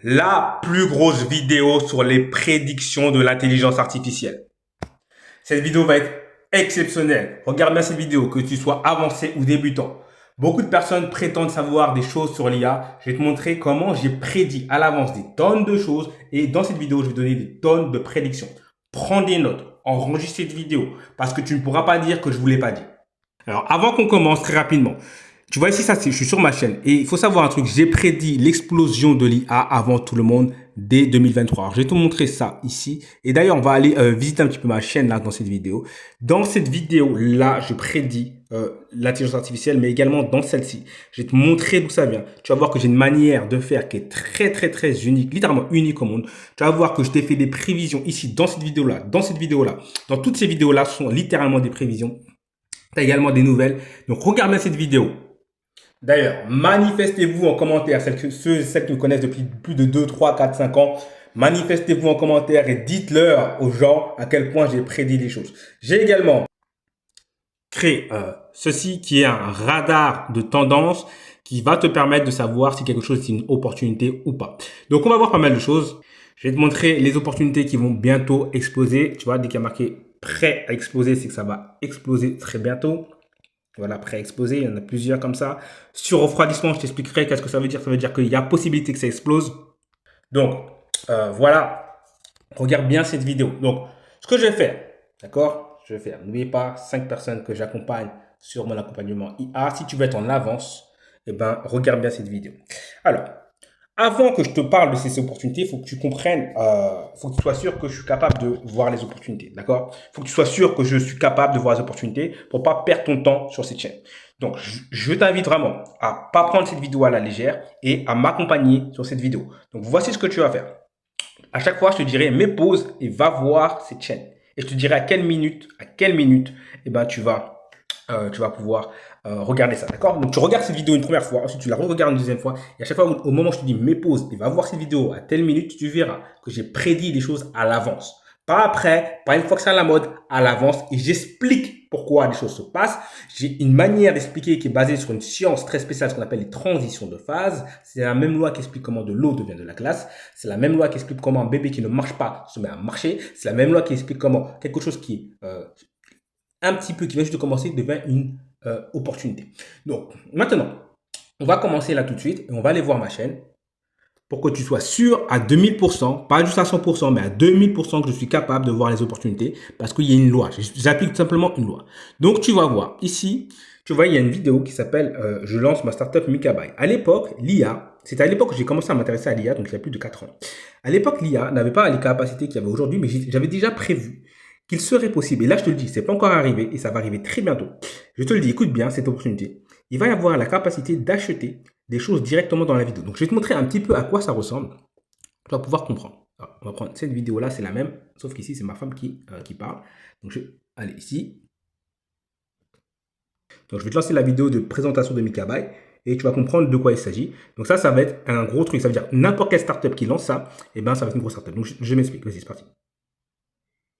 la plus grosse vidéo sur les prédictions de l'intelligence artificielle. Cette vidéo va être exceptionnelle. Regarde bien cette vidéo, que tu sois avancé ou débutant. Beaucoup de personnes prétendent savoir des choses sur l'IA. Je vais te montrer comment j'ai prédit à l'avance des tonnes de choses. Et dans cette vidéo, je vais donner des tonnes de prédictions. Prends des notes, enregistre cette vidéo, parce que tu ne pourras pas dire que je ne vous l'ai pas dit. Alors, avant qu'on commence très rapidement, tu vois ici, je suis sur ma chaîne et il faut savoir un truc, j'ai prédit l'explosion de l'IA avant tout le monde dès 2023. Alors, je vais te montrer ça ici et d'ailleurs, on va aller visiter un petit peu ma chaîne là dans cette vidéo. Dans cette vidéo-là, je prédis l'intelligence artificielle, mais également dans celle-ci. Je vais te montrer d'où ça vient. Tu vas voir que j'ai une manière de faire qui est très unique, littéralement unique au monde. Tu vas voir que je t'ai fait des prévisions ici dans cette vidéo-là, dans toutes ces vidéos-là sont littéralement des prévisions. Tu as également des nouvelles. Donc, regarde bien cette vidéo. D'ailleurs, manifestez-vous en commentaire, celles qui me connaissent depuis plus de 2, 3, 4, 5 ans. Manifestez-vous en commentaire et dites-leur aux gens à quel point j'ai prédit les choses. J'ai également créé ceci qui est un radar de tendance qui va te permettre de savoir si quelque chose est une opportunité ou pas. Donc, on va voir pas mal de choses. Je vais te montrer les opportunités qui vont bientôt exploser. Tu vois, dès qu'il y a marqué prêt à exploser, c'est que ça va exploser très bientôt. Voilà, prêt à exploser, il y en a plusieurs comme ça. Sur refroidissement, je t'expliquerai qu'est-ce que ça veut dire. Ça veut dire qu'il y a possibilité que ça explose. Donc, voilà, regarde bien cette vidéo. Donc, ce que je vais faire, d'accord? Je vais faire, n'oubliez pas, 5 personnes que j'accompagne sur mon accompagnement IA. Si tu veux être en avance, eh ben, regarde bien cette vidéo. Alors, avant que je te parle de ces opportunités, il faut que tu comprennes, faut que tu sois sûr que je suis capable de voir les opportunités, d'accord? Il faut que tu sois sûr que je suis capable de voir les opportunités pour pas perdre ton temps sur cette chaîne. Donc, je t'invite vraiment à pas prendre cette vidéo à la légère et à m'accompagner sur cette vidéo. Donc, voici ce que tu vas faire. À chaque fois, je te dirai mets pause et va voir cette chaîne. Et je te dirai à quelle minute, eh ben, tu vas pouvoir regarder ça, d'accord? Donc, tu regardes cette vidéo une première fois, ensuite tu la re-regardes une deuxième fois, et à chaque fois, au moment où je te dis mets pause et va voir cette vidéo à telle minute, tu verras que j'ai prédit les choses à l'avance. Pas après, pas une fois que c'est à la mode, à l'avance, et j'explique pourquoi les choses se passent. J'ai une manière d'expliquer qui est basée sur une science très spéciale, ce qu'on appelle les transitions de phase. C'est la même loi qui explique comment de l'eau devient de la glace. C'est la même loi qui explique comment un bébé qui ne marche pas se met à marcher. C'est la même loi qui explique comment quelque chose qui est un petit peu, qui vient juste de commencer, devient une opportunité. Donc, maintenant, on va commencer là tout de suite et on va aller voir ma chaîne pour que tu sois sûr à 2000%, pas juste à 100%, mais à 2000% que je suis capable de voir les opportunités parce qu'il y a une loi. J'applique tout simplement une loi. Donc, tu vas voir ici, tu vois, il y a une vidéo qui s'appelle Je lance ma startup Mikabai. À l'époque, l'IA, c'était à l'époque que j'ai commencé à m'intéresser à l'IA, donc il y a plus de 4 ans. À l'époque, l'IA n'avait pas les capacités qu'il y avait aujourd'hui, mais j'avais déjà prévu qu'il serait possible, et là je te le dis, c'est pas encore arrivé, et ça va arriver très bientôt. Je te le dis, écoute bien cette opportunité. Il va y avoir la capacité d'acheter des choses directement dans la vidéo. Donc je vais te montrer un petit peu à quoi ça ressemble. Tu vas pouvoir comprendre. Alors, on va prendre cette vidéo-là, c'est la même, sauf qu'ici c'est ma femme qui parle. Donc je vais aller ici. Donc je vais te lancer la vidéo de présentation de Mikabai et tu vas comprendre de quoi il s'agit. Donc ça va être un gros truc. Ça veut dire n'importe quelle startup qui lance ça, et ben ça va être une grosse startup. Donc je m'explique. Vas-y, c'est parti.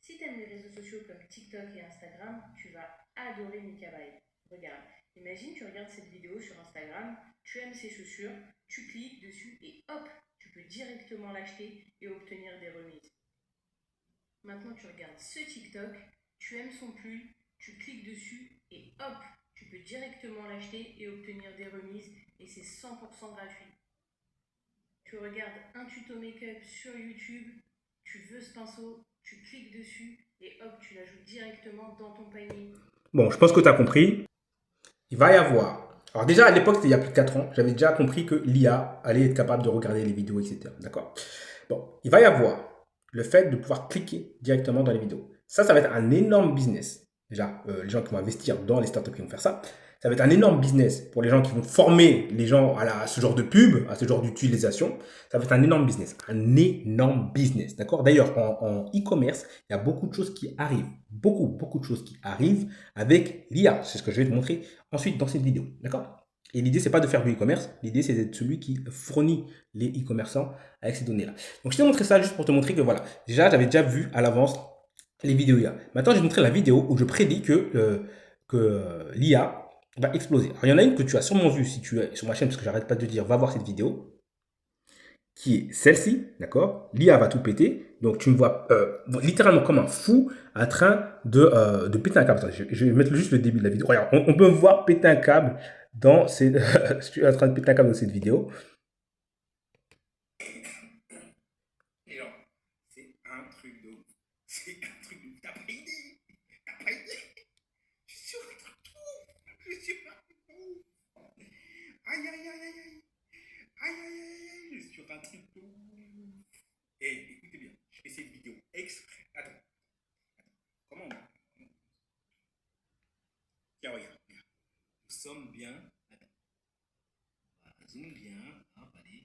Si tu aimes les réseaux sociaux comme TikTok et Instagram, tu vas adorer Mikabai. Regarde, imagine tu regardes cette vidéo sur Instagram, tu aimes ces chaussures, tu cliques dessus et hop, tu peux directement l'acheter et obtenir des remises. Maintenant tu regardes ce TikTok, tu aimes son pull, tu cliques dessus et hop, tu peux directement l'acheter et obtenir des remises et c'est 100% gratuit. Tu regardes un tuto make-up sur YouTube, tu veux ce pinceau, tu cliques dessus et hop, tu l'ajoutes directement dans ton panier. Bon, je pense que tu as compris. Il va y avoir. Alors déjà à l'époque, c'était il y a plus de 4 ans, j'avais déjà compris que l'IA allait être capable de regarder les vidéos, etc. D'accord? Bon, il va y avoir le fait de pouvoir cliquer directement dans les vidéos. Ça va être un énorme business. Déjà, les gens qui vont investir dans les startups qui vont faire ça, ça va être un énorme business pour les gens qui vont former les gens à ce genre de pub, à ce genre d'utilisation. Ça va être un énorme business. Un énorme business. D'accord? D'ailleurs, en e-commerce, il y a beaucoup de choses qui arrivent. Beaucoup de choses qui arrivent avec l'IA. C'est ce que je vais te montrer ensuite dans cette vidéo. D'accord? Et l'idée, c'est pas de faire du e-commerce. L'idée, c'est d'être celui qui fournit les e-commerçants avec ces données-là. Donc, je t'ai montré ça juste pour te montrer que voilà. Déjà, j'avais déjà vu à l'avance les vidéos IA. Maintenant, je vais te montrer la vidéo où je prédis que l'IA va exploser. Alors, il y en a une que tu as sûrement vue si tu es sur ma chaîne, parce que j'arrête pas de te dire, va voir cette vidéo, qui est celle-ci, d'accord? L'IA va tout péter. Donc, tu me vois littéralement comme un fou en train de péter un câble. Attends, je vais mettre juste le début de la vidéo. Regarde, on peut me voir péter un câble dans cette... je suis en train de péter un câble dans cette vidéo. Et genre, c'est un truc de ouf. C'est un truc de ouf. T'as pas idée. T'as pas idée. Je suis sur un truc de ouf. Je suis sur un truc de ouf. Aïe, aïe, aïe, aïe, aïe. Aïe, aïe, aïe, aïe. Je suis sur un truc de ouf. Et écoutez bien, je fais cette vidéo exprès. Attends. Comment on... Tiens, regarde, regarde. Nous sommes bien. Attends. Voilà, zoom bien. Hop, allez.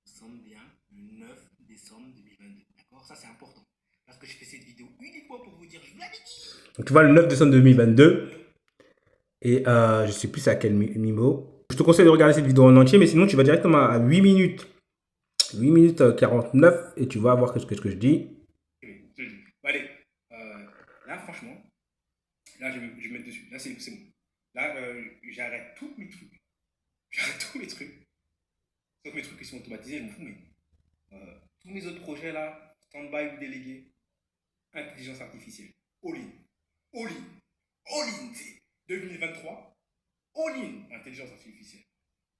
Nous sommes bien le 9 décembre 2022. D'accord? Ça, c'est important. Parce que je fais cette vidéo uniquement pour vous dire, je vous l'avais dit. Donc, tu vois, le 9 décembre 2022. Et je sais plus à quel niveau. Je te conseille de regarder cette vidéo en entier, mais sinon, tu vas directement à 8 minutes. 8 minutes 49 et tu vas voir ce que je dis. Allez, là, franchement, là, je vais me mettre dessus. Là, c'est bon. Là, j'arrête tous mes trucs. J'arrête tous mes trucs. Sauf mes trucs qui sont automatisés, je m'en fous, mais tous mes autres projets là, stand-by ou délégués, intelligence artificielle, all-in. All-in. All-in, c'est 2023. All-in, intelligence artificielle.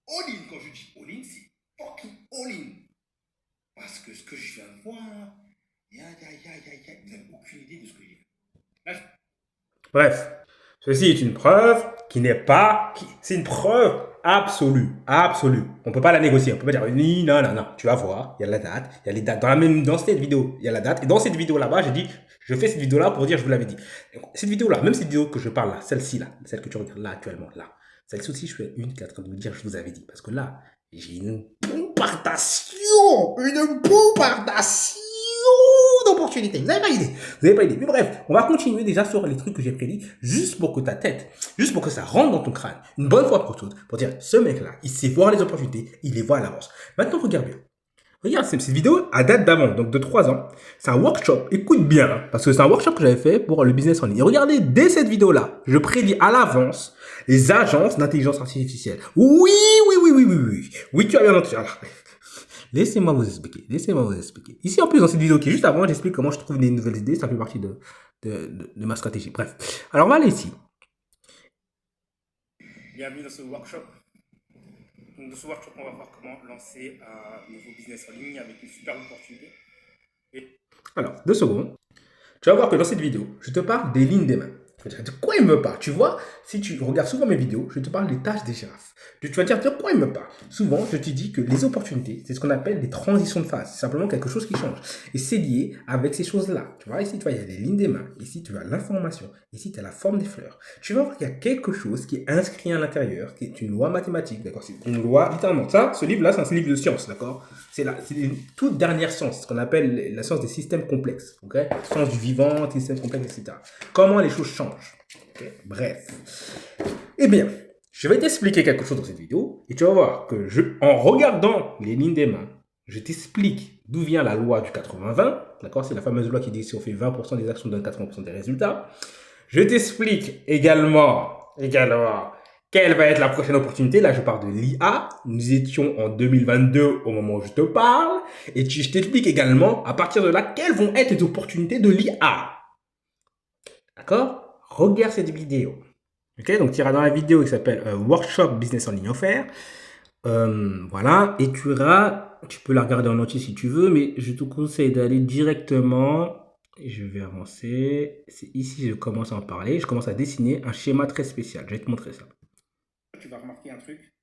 All-in, quand je dis all-in, c'est fucking all-in. Parce que ce que je viens de voir, vous n'avez aucune idée de ce que j'ai vu. Bref, ceci est une preuve qui n'est pas... C'est une preuve absolue. Absolue. On ne peut pas la négocier. On ne peut pas dire oui, non, non, non. Tu vas voir, il y a la date, il y a les dates. Dans cette vidéo, il y a la date. Et dans cette vidéo là-bas, j'ai dit, je fais cette vidéo là pour dire, je vous l'avais dit. Cette vidéo là, même cette vidéo que je parle là, celle-ci là, celle que tu regardes là actuellement, là. Celle-ci aussi, je fais une qui est en train de vous dire, je vous avais dit. Parce que là, j'ai une bombardation d'opportunités. Vous n'avez pas idée. Vous n'avez pas idée. Mais bref, on va continuer déjà sur les trucs que j'ai prédits, juste pour que ta tête, juste pour que ça rentre dans ton crâne, une bonne fois pour toutes, pour dire, ce mec-là, il sait voir les opportunités, il les voit à l'avance. Maintenant, regarde bien. Regarde, cette vidéo à date d'avant, donc de 3 ans. C'est un workshop. Écoute bien, hein, parce que c'est un workshop que j'avais fait pour le business en ligne. Et regardez, dès cette vidéo-là, je prédis à l'avance les agences d'intelligence artificielle. Oui, oui, oui, oui, oui, oui. Oui, tu as bien entendu. Alors, laissez-moi vous expliquer. Laissez-moi vous expliquer. Ici, en plus, dans cette vidéo qui est juste avant, j'explique comment je trouve des nouvelles idées. Ça fait partie de ma stratégie. Bref. Alors, on va aller ici. Bienvenue dans ce workshop. Dans ce workshop, on va voir comment lancer un nouveau business en ligne avec une super opportunité. Alors, 2 secondes. Tu vas voir que dans cette vidéo, je te parle des lignes des mains. De quoi il me parle? Tu vois, si tu regardes souvent mes vidéos, je te parle des tâches des girafes. Tu vas dire de quoi il me parle? Souvent, je te dis que les opportunités, c'est ce qu'on appelle des transitions de phase. C'est simplement quelque chose qui change. Et c'est lié avec ces choses-là. Tu vois, ici, tu vois, il y a les lignes des mains. Ici, tu as l'information. Ici, tu as la forme des fleurs. Tu vas voir qu'il y a quelque chose qui est inscrit à l'intérieur, qui est une loi mathématique, d'accord? C'est une loi, littéralement. Ça, ce livre-là, c'est un livre de science, d'accord? C'est une toute dernière science, ce qu'on appelle la science des systèmes complexes, ok? Science du vivant, systèmes complexes, etc. Comment les choses changent. Okay? Bref. Eh bien, je vais t'expliquer quelque chose dans cette vidéo et tu vas voir que en regardant les lignes des mains, je t'explique d'où vient la loi du 80-20. D'accord? C'est la fameuse loi qui dit que si on fait 20% des actions, on donne 80% des résultats. Je t'explique également quelle va être la prochaine opportunité. Là, je parle de l'IA. Nous étions en 2022 au moment où je te parle. Et je t'explique également, à partir de là, quelles vont être les opportunités de l'IA. D'accord? Regarde cette vidéo. Ok? Donc, tu iras dans la vidéo qui s'appelle Workshop Business en ligne offert. Voilà. Et tu peux la regarder en entier si tu veux, mais je te conseille d'aller directement. Je vais avancer. C'est ici que je commence à en parler. Je commence à dessiner un schéma très spécial. Je vais te montrer ça. Tu vas remarquer un truc.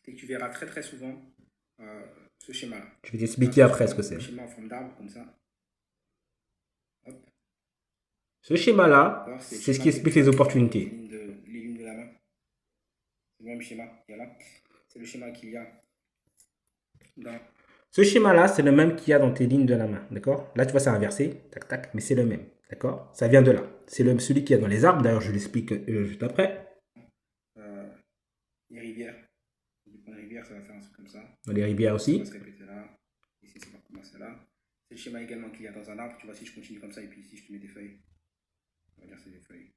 Et tu verras très très souvent ce schéma-là. Je vais t'expliquer après ce que c'est. Un schéma en forme d'arbre comme ça. Hop. Ce schéma-là, c'est ce qui explique les opportunités. Les lignes de la main. C'est le même schéma qu'il y a là. C'est le schéma qu'il y a dans... Ce schéma-là, c'est le même qu'il y a dans tes lignes de la main, d'accord? Là, tu vois, c'est inversé, tac, tac, mais c'est le même, d'accord? Ça vient de là. C'est celui qu'il y a dans les arbres, d'ailleurs, je l'explique juste après. Les rivières. Dans les rivières, ça va faire un truc comme ça. Dans les rivières aussi. Ça va se répéter là. Ici, ça va commencer là. C'est le schéma également qu'il y a dans un arbre. Tu vois, si je continue comme ça, et puis ici, je te mets des feuilles. On va dire c'est des feuilles.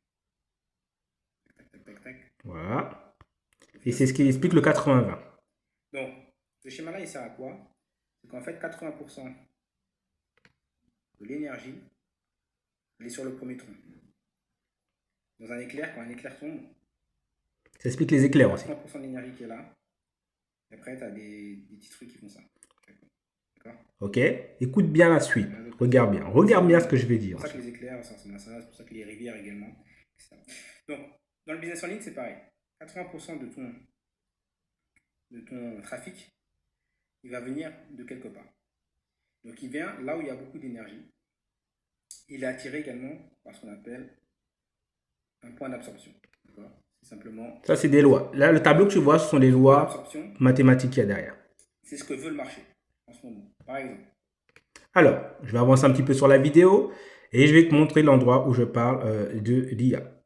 Tac, tac, tac, tac, tac. Voilà. Et c'est ce qui explique le 80-20. Donc, Ce schéma-là, il sert à quoi? C'est qu'en fait, 80% de l'énergie, elle est sur le premier tronc. Dans un éclair, quand un éclair tombe, Ça explique les éclairs aussi. 80% de l'énergie qui est là. Et après, tu as des petits trucs qui font ça. D'accord? Ok? Écoute bien la suite. Regarde bien. Regarde bien ce que je vais dire. C'est pour ça que les éclairs, ça ressemble à ça. C'est pour ça que les rivières également. etc. Donc, dans le business en ligne, c'est pareil. 80% de ton trafic, il va venir de quelque part. Donc, il vient là où il y a beaucoup d'énergie. Il est attiré également par ce qu'on appelle un point d'absorption. D'accord? C'est simplement. Ça, c'est des lois. Là, le tableau que tu vois, ce sont les lois mathématiques qu'il y a derrière. C'est ce que veut le marché en ce moment. Par exemple. Alors, je vais avancer un petit peu sur la vidéo et je vais te montrer l'endroit où je parle de l'IA.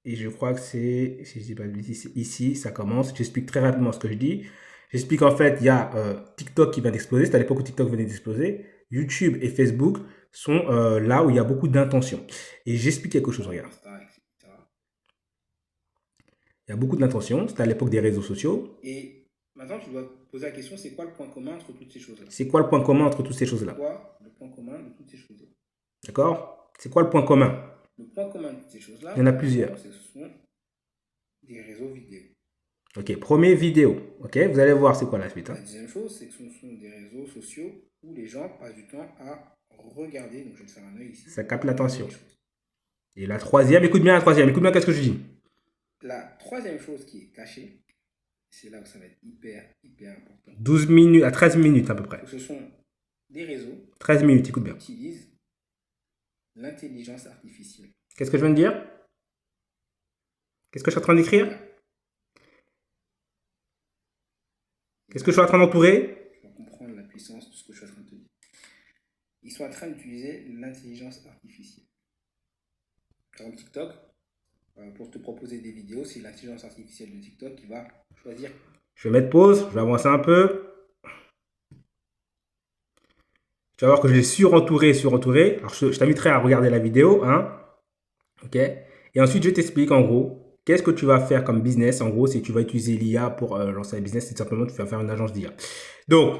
Et je crois que c'est, si je dis pas de bêtises, ici, ça commence. J'explique très rapidement ce que je dis. J'explique en fait, il y a TikTok qui vient d'exploser. C'est à l'époque où TikTok venait d'exploser. YouTube et Facebook sont là où il y a beaucoup d'intentions. Et j'explique quelque chose, regarde. Il y a beaucoup d'intentions. C'était à l'époque des réseaux sociaux. Et maintenant, tu dois poser la question, c'est quoi le point commun entre toutes ces choses-là? C'est quoi le point commun entre toutes ces choses-là? C'est quoi le point commun de toutes ces choses-là? D'accord? C'est quoi le point commun? Le point commun de toutes ces choses-là, il y en a plusieurs. Ce sont des réseaux vidéo. Ok, premier vidéo. Ok, vous allez voir c'est quoi la suite. La deuxième chose, c'est que ce sont des réseaux sociaux où les gens passent du temps à regarder. Donc, je vais te faire un œil ici. Ça capte l'attention. Et la troisième, écoute bien la troisième. Écoute bien qu'est-ce que je dis. La troisième chose qui est cachée, c'est là où ça va être hyper important. 12 minutes à 13 minutes à peu près. Ce sont des réseaux 13 minutes, écoute bien. qui utilisent l'intelligence artificielle. Qu'est-ce que je viens de dire? Qu'est-ce que je suis en train d'écrire? Qu'est-ce que je suis en train d'entourer? Tu vas comprendre la puissance de ce que je suis en train de te dire. Ils sont en train d'utiliser l'intelligence artificielle. Par exemple, TikTok, pour te proposer des vidéos, c'est l'intelligence artificielle de TikTok qui va choisir. Je vais mettre pause, je vais avancer un peu. Tu vas voir que je l'ai surentouré. Alors, je t'inviterai à regarder la vidéo. Hein. Ok. Et ensuite, je t'explique en gros, qu'est-ce que tu vas faire comme business. En gros, si tu vas utiliser l'IA pour lancer un business, c'est simplement tu vas faire une agence d'IA. Donc,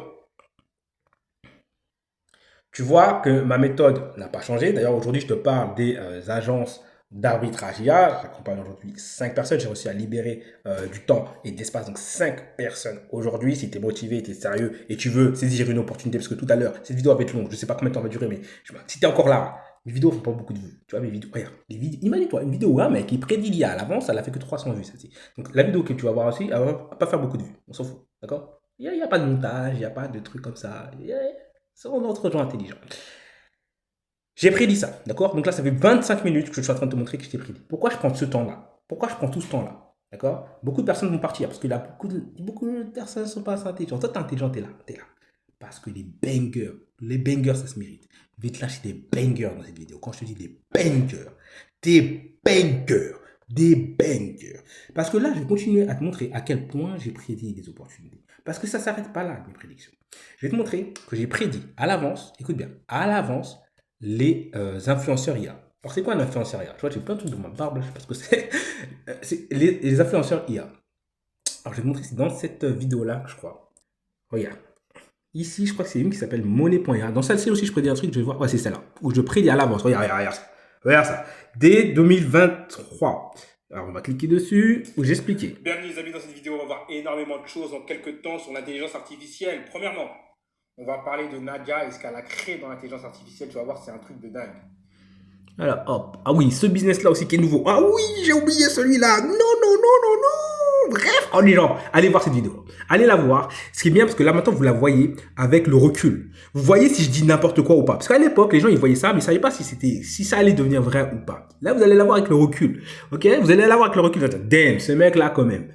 tu vois que ma méthode n'a pas changé. D'ailleurs, aujourd'hui, je te parle des agences d'arbitrage IA. J'accompagne aujourd'hui 5 personnes. J'ai réussi à libérer du temps et d'espace. Donc 5 personnes aujourd'hui. Si tu es motivé, tu es sérieux et tu veux saisir une opportunité, parce que tout à l'heure, cette vidéo va être longue. Je ne sais pas combien de temps va durer, mais si tu es encore là, mes vidéos ne font pas beaucoup de vues. Tu vois, mes vidéos, regarde, imagine-toi, une vidéo, un mec qui prédit l'IA à l'avance, elle a fait que 300 vues. Celle-ci. Donc la vidéo que tu vas voir aussi, elle ne va pas faire beaucoup de vues. On s'en fout. D'accord? Il n'y a pas de montage, il n'y a pas de trucs comme ça. C'est autre gens intelligents. J'ai prédit ça, d'accord? Donc là, ça fait 25 minutes que je suis en train de te montrer que je t'ai prédit. Pourquoi je prends ce temps-là? Pourquoi je prends tout ce temps-là? D'accord? Beaucoup de personnes vont partir parce que là, beaucoup de personnes ne sont pas assez intelligentes. Toi, t'es intelligent, t'es là. Parce que les bangers, ça se mérite. Je vais te lâcher des bangers dans cette vidéo. Quand je te dis des bangers. Parce que là, je vais continuer à te montrer à quel point j'ai prédit des opportunités. Parce que ça ne s'arrête pas là, mes prédictions. Je vais te montrer que j'ai prédit à l'avance, écoute bien, à l'avance, les influenceurs IA. Alors, c'est quoi un influenceur IA? Tu vois, j'ai plein de trucs dans ma barbe, je sais pas ce que c'est. C'est les influenceurs IA. Alors, je vais te montrer, c'est dans cette vidéo-là, je crois. Regarde. Ici, je crois que c'est une qui s'appelle monnaie.ia. Dans celle-ci aussi, je prédis un truc, je vais voir. Ouais, c'est celle-là, où je prédis à l'avance. Regarde ça. Dès 2023. Alors, on va cliquer dessus, où j'expliquais. Bienvenue les amis, dans cette vidéo, on va voir énormément de choses en quelques temps sur l'intelligence artificielle. Premièrement, on va parler de Nadia et ce qu'elle a créé dans l'intelligence artificielle. Tu vas voir, c'est un truc de dingue. Alors, hop. Ah oui, ce business-là aussi qui est nouveau. Ah oui, j'ai oublié celui-là. Non. Bref, oh les gens, allez voir cette vidéo. Allez la voir. Ce qui est bien, parce que là maintenant, vous la voyez avec le recul. Vous voyez si je dis n'importe quoi ou pas. Parce qu'à l'époque, les gens, ils voyaient ça, mais ils ne savaient pas si ça allait devenir vrai ou pas. Là, vous allez la voir avec le recul. Ok? Vous allez la voir avec le recul. Damn, ce mec-là quand même.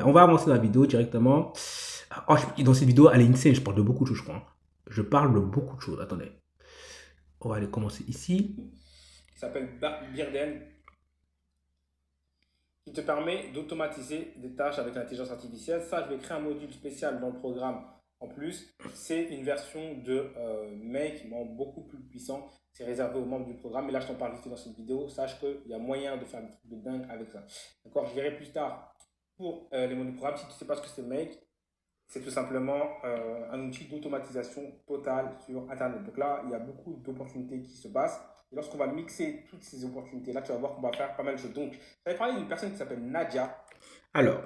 On va avancer dans la vidéo directement. Oh, dans cette vidéo, elle est insane. Je parle de beaucoup de choses, je crois. Je parle de beaucoup de choses. Attendez. On va aller commencer ici. Il s'appelle Birden, qui te permet d'automatiser des tâches avec l'intelligence artificielle. Ça, je vais créer un module spécial dans le programme. En plus, c'est une version de Make, beaucoup plus puissant. C'est réservé aux membres du programme. Mais là, je t'en parle vite dans cette vidéo. Sache qu'il y a moyen de faire des trucs de dingue avec ça. D'accord? Je verrai plus tard pour les membres du programme. Si tu ne sais pas ce que c'est Make, c'est tout simplement un outil d'automatisation totale sur Internet. Donc là, il y a beaucoup d'opportunités qui se passent. Et lorsqu'on va mixer toutes ces opportunités-là, tu vas voir qu'on va faire pas mal de choses. Donc, j'avais parlé d'une personne qui s'appelle Nadia. Alors,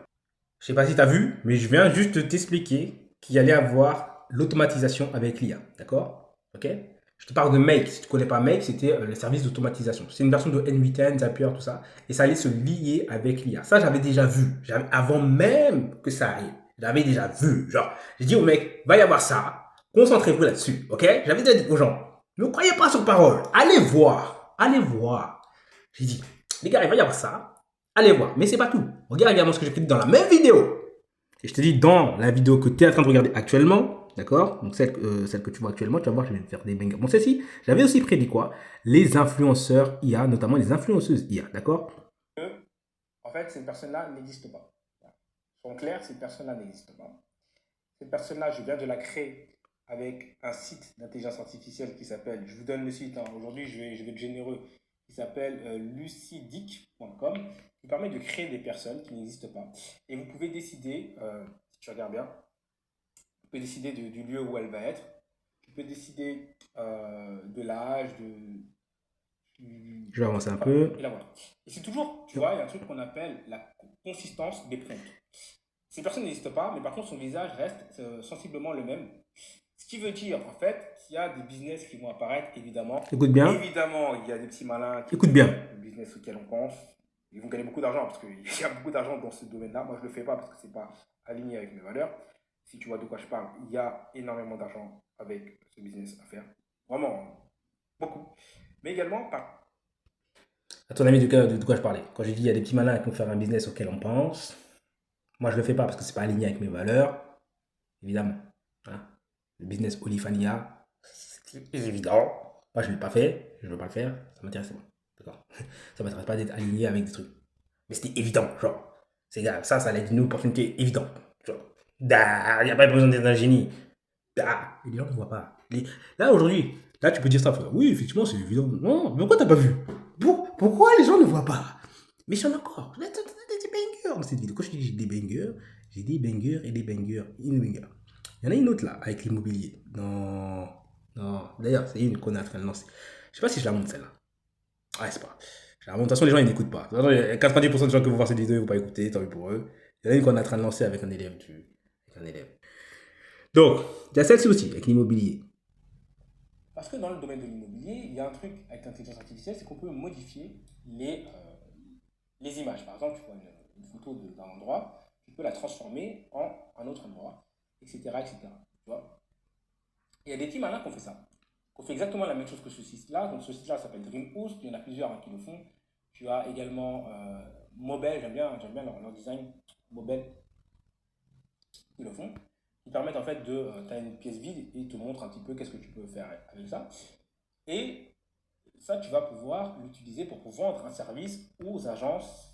je sais pas si tu as vu, mais je viens juste t'expliquer qu'il allait avoir l'automatisation avec l'IA. D'accord? Ok? Je te parle de Make. Si tu ne connais pas Make, c'était le service d'automatisation. C'est une version de N8N, Zapier, tout ça. Et ça allait se lier avec l'IA. Ça, j'avais déjà vu. Avant même que ça arrive. J'avais déjà vu. Genre, j'ai dit au mec, va y avoir ça. Concentrez-vous là-dessus. Ok? J'avais déjà dit aux gens, ne croyez pas sur parole. Allez voir. Allez voir. J'ai dit, les gars, il va y avoir ça. Allez voir. Mais c'est pas tout. Regarde également ce que j'ai fait dans la même vidéo. Et je te dis, dans la vidéo que tu es en train de regarder actuellement, d'accord? Donc celle que tu vois actuellement, tu vas voir, je vais te faire des bangers. Bon, celle-ci, j'avais aussi prédit quoi? Les influenceurs IA, notamment les influenceuses IA, d'accord? En fait, cette personne-là n'existe pas. En clair, cette personne-là n'existe pas. Cette personne-là, je viens de la créer avec un site d'intelligence artificielle qui s'appelle, je vous donne le site, hein, aujourd'hui je vais être généreux, qui s'appelle lucidic.com, qui permet de créer des personnes qui n'existent pas. Et vous pouvez décider, si tu regardes bien, tu peux décider du lieu où elle va être, tu peux décider de l'âge, Je vais avancer un peu. Et là voilà. Et c'est toujours, tu vois, il y a un truc qu'on appelle la consistance des prompts. Ces personnes n'existent pas, mais par contre son visage reste sensiblement le même. Ce qui veut dire, en fait, qu'il y a des business qui vont apparaître, évidemment. Écoute bien. Évidemment, il y a des petits malins qui Écoute bien. le business auquel on pense. Ils vont gagner beaucoup d'argent parce qu'il y a beaucoup d'argent dans ce domaine-là. Moi, je ne le fais pas parce que ce n'est pas aligné avec mes valeurs. Si tu vois de quoi je parle, il y a énormément d'argent avec ce business à faire. Vraiment, beaucoup. Mais également, par... À ton avis, de quoi je parlais? Quand j'ai dit il y a des petits malins qui vont faire un business auquel on pense, moi je le fais pas parce que c'est pas aligné avec mes valeurs, évidemment. Hein? Le business Olifania, c'est évident. Moi je ne l'ai pas fait, je ne veux pas le faire, ça m'intéresse pas. D'accord? Ça m'intéresse pas d'être aligné avec des trucs. Mais c'était évident, genre. Ça allait être une opportunité évidente. Genre. Il n'y a pas besoin d'être un génie. Et les gens ne voient pas. Là aujourd'hui, là tu peux dire ça, frère. Oui, effectivement, c'est évident. Non, mais pourquoi t'as pas vu? Pourquoi les gens ne voient pas? Mais j'en ai encore. Des bangers dans cette vidéo. Quand je dis des bangers, j'ai des bangers et des bangers. Une banger. Il y en a une autre là, avec l'immobilier. Non. Non. D'ailleurs, c'est une qu'on est en train de lancer. Je sais pas si je la montre celle-là. Ouais, c'est pas grave. Je la montre. De toute façon, les gens ils n'écoutent pas. De toute façon, il y a 90% des gens qui vont voir cette vidéo, ils vont pas écouter, tant pis pour eux. Il y en a une qu'on est en train de lancer avec un élève. Donc, il y a celle-ci aussi, avec l'immobilier. Parce que dans le domaine de l'immobilier, il y a un truc avec l'intelligence artificielle, c'est qu'on peut modifier les images. Par exemple, tu vois une photo d'un endroit, tu peux la transformer en un autre endroit, etc. etc. Tu vois. Il y a des petits malins qui ont fait ça. Qui ont fait exactement la même chose que ce site-là. Donc ce site-là s'appelle DreamHost. Il y en a plusieurs qui le font. Tu as également Mobile, j'aime bien leur design. Mobile, qui le font. Qui permettent en fait de. Tu as une pièce vide et ils te montrent un petit peu qu'est-ce que tu peux faire avec ça. Et ça, tu vas pouvoir l'utiliser pour vendre un service aux agences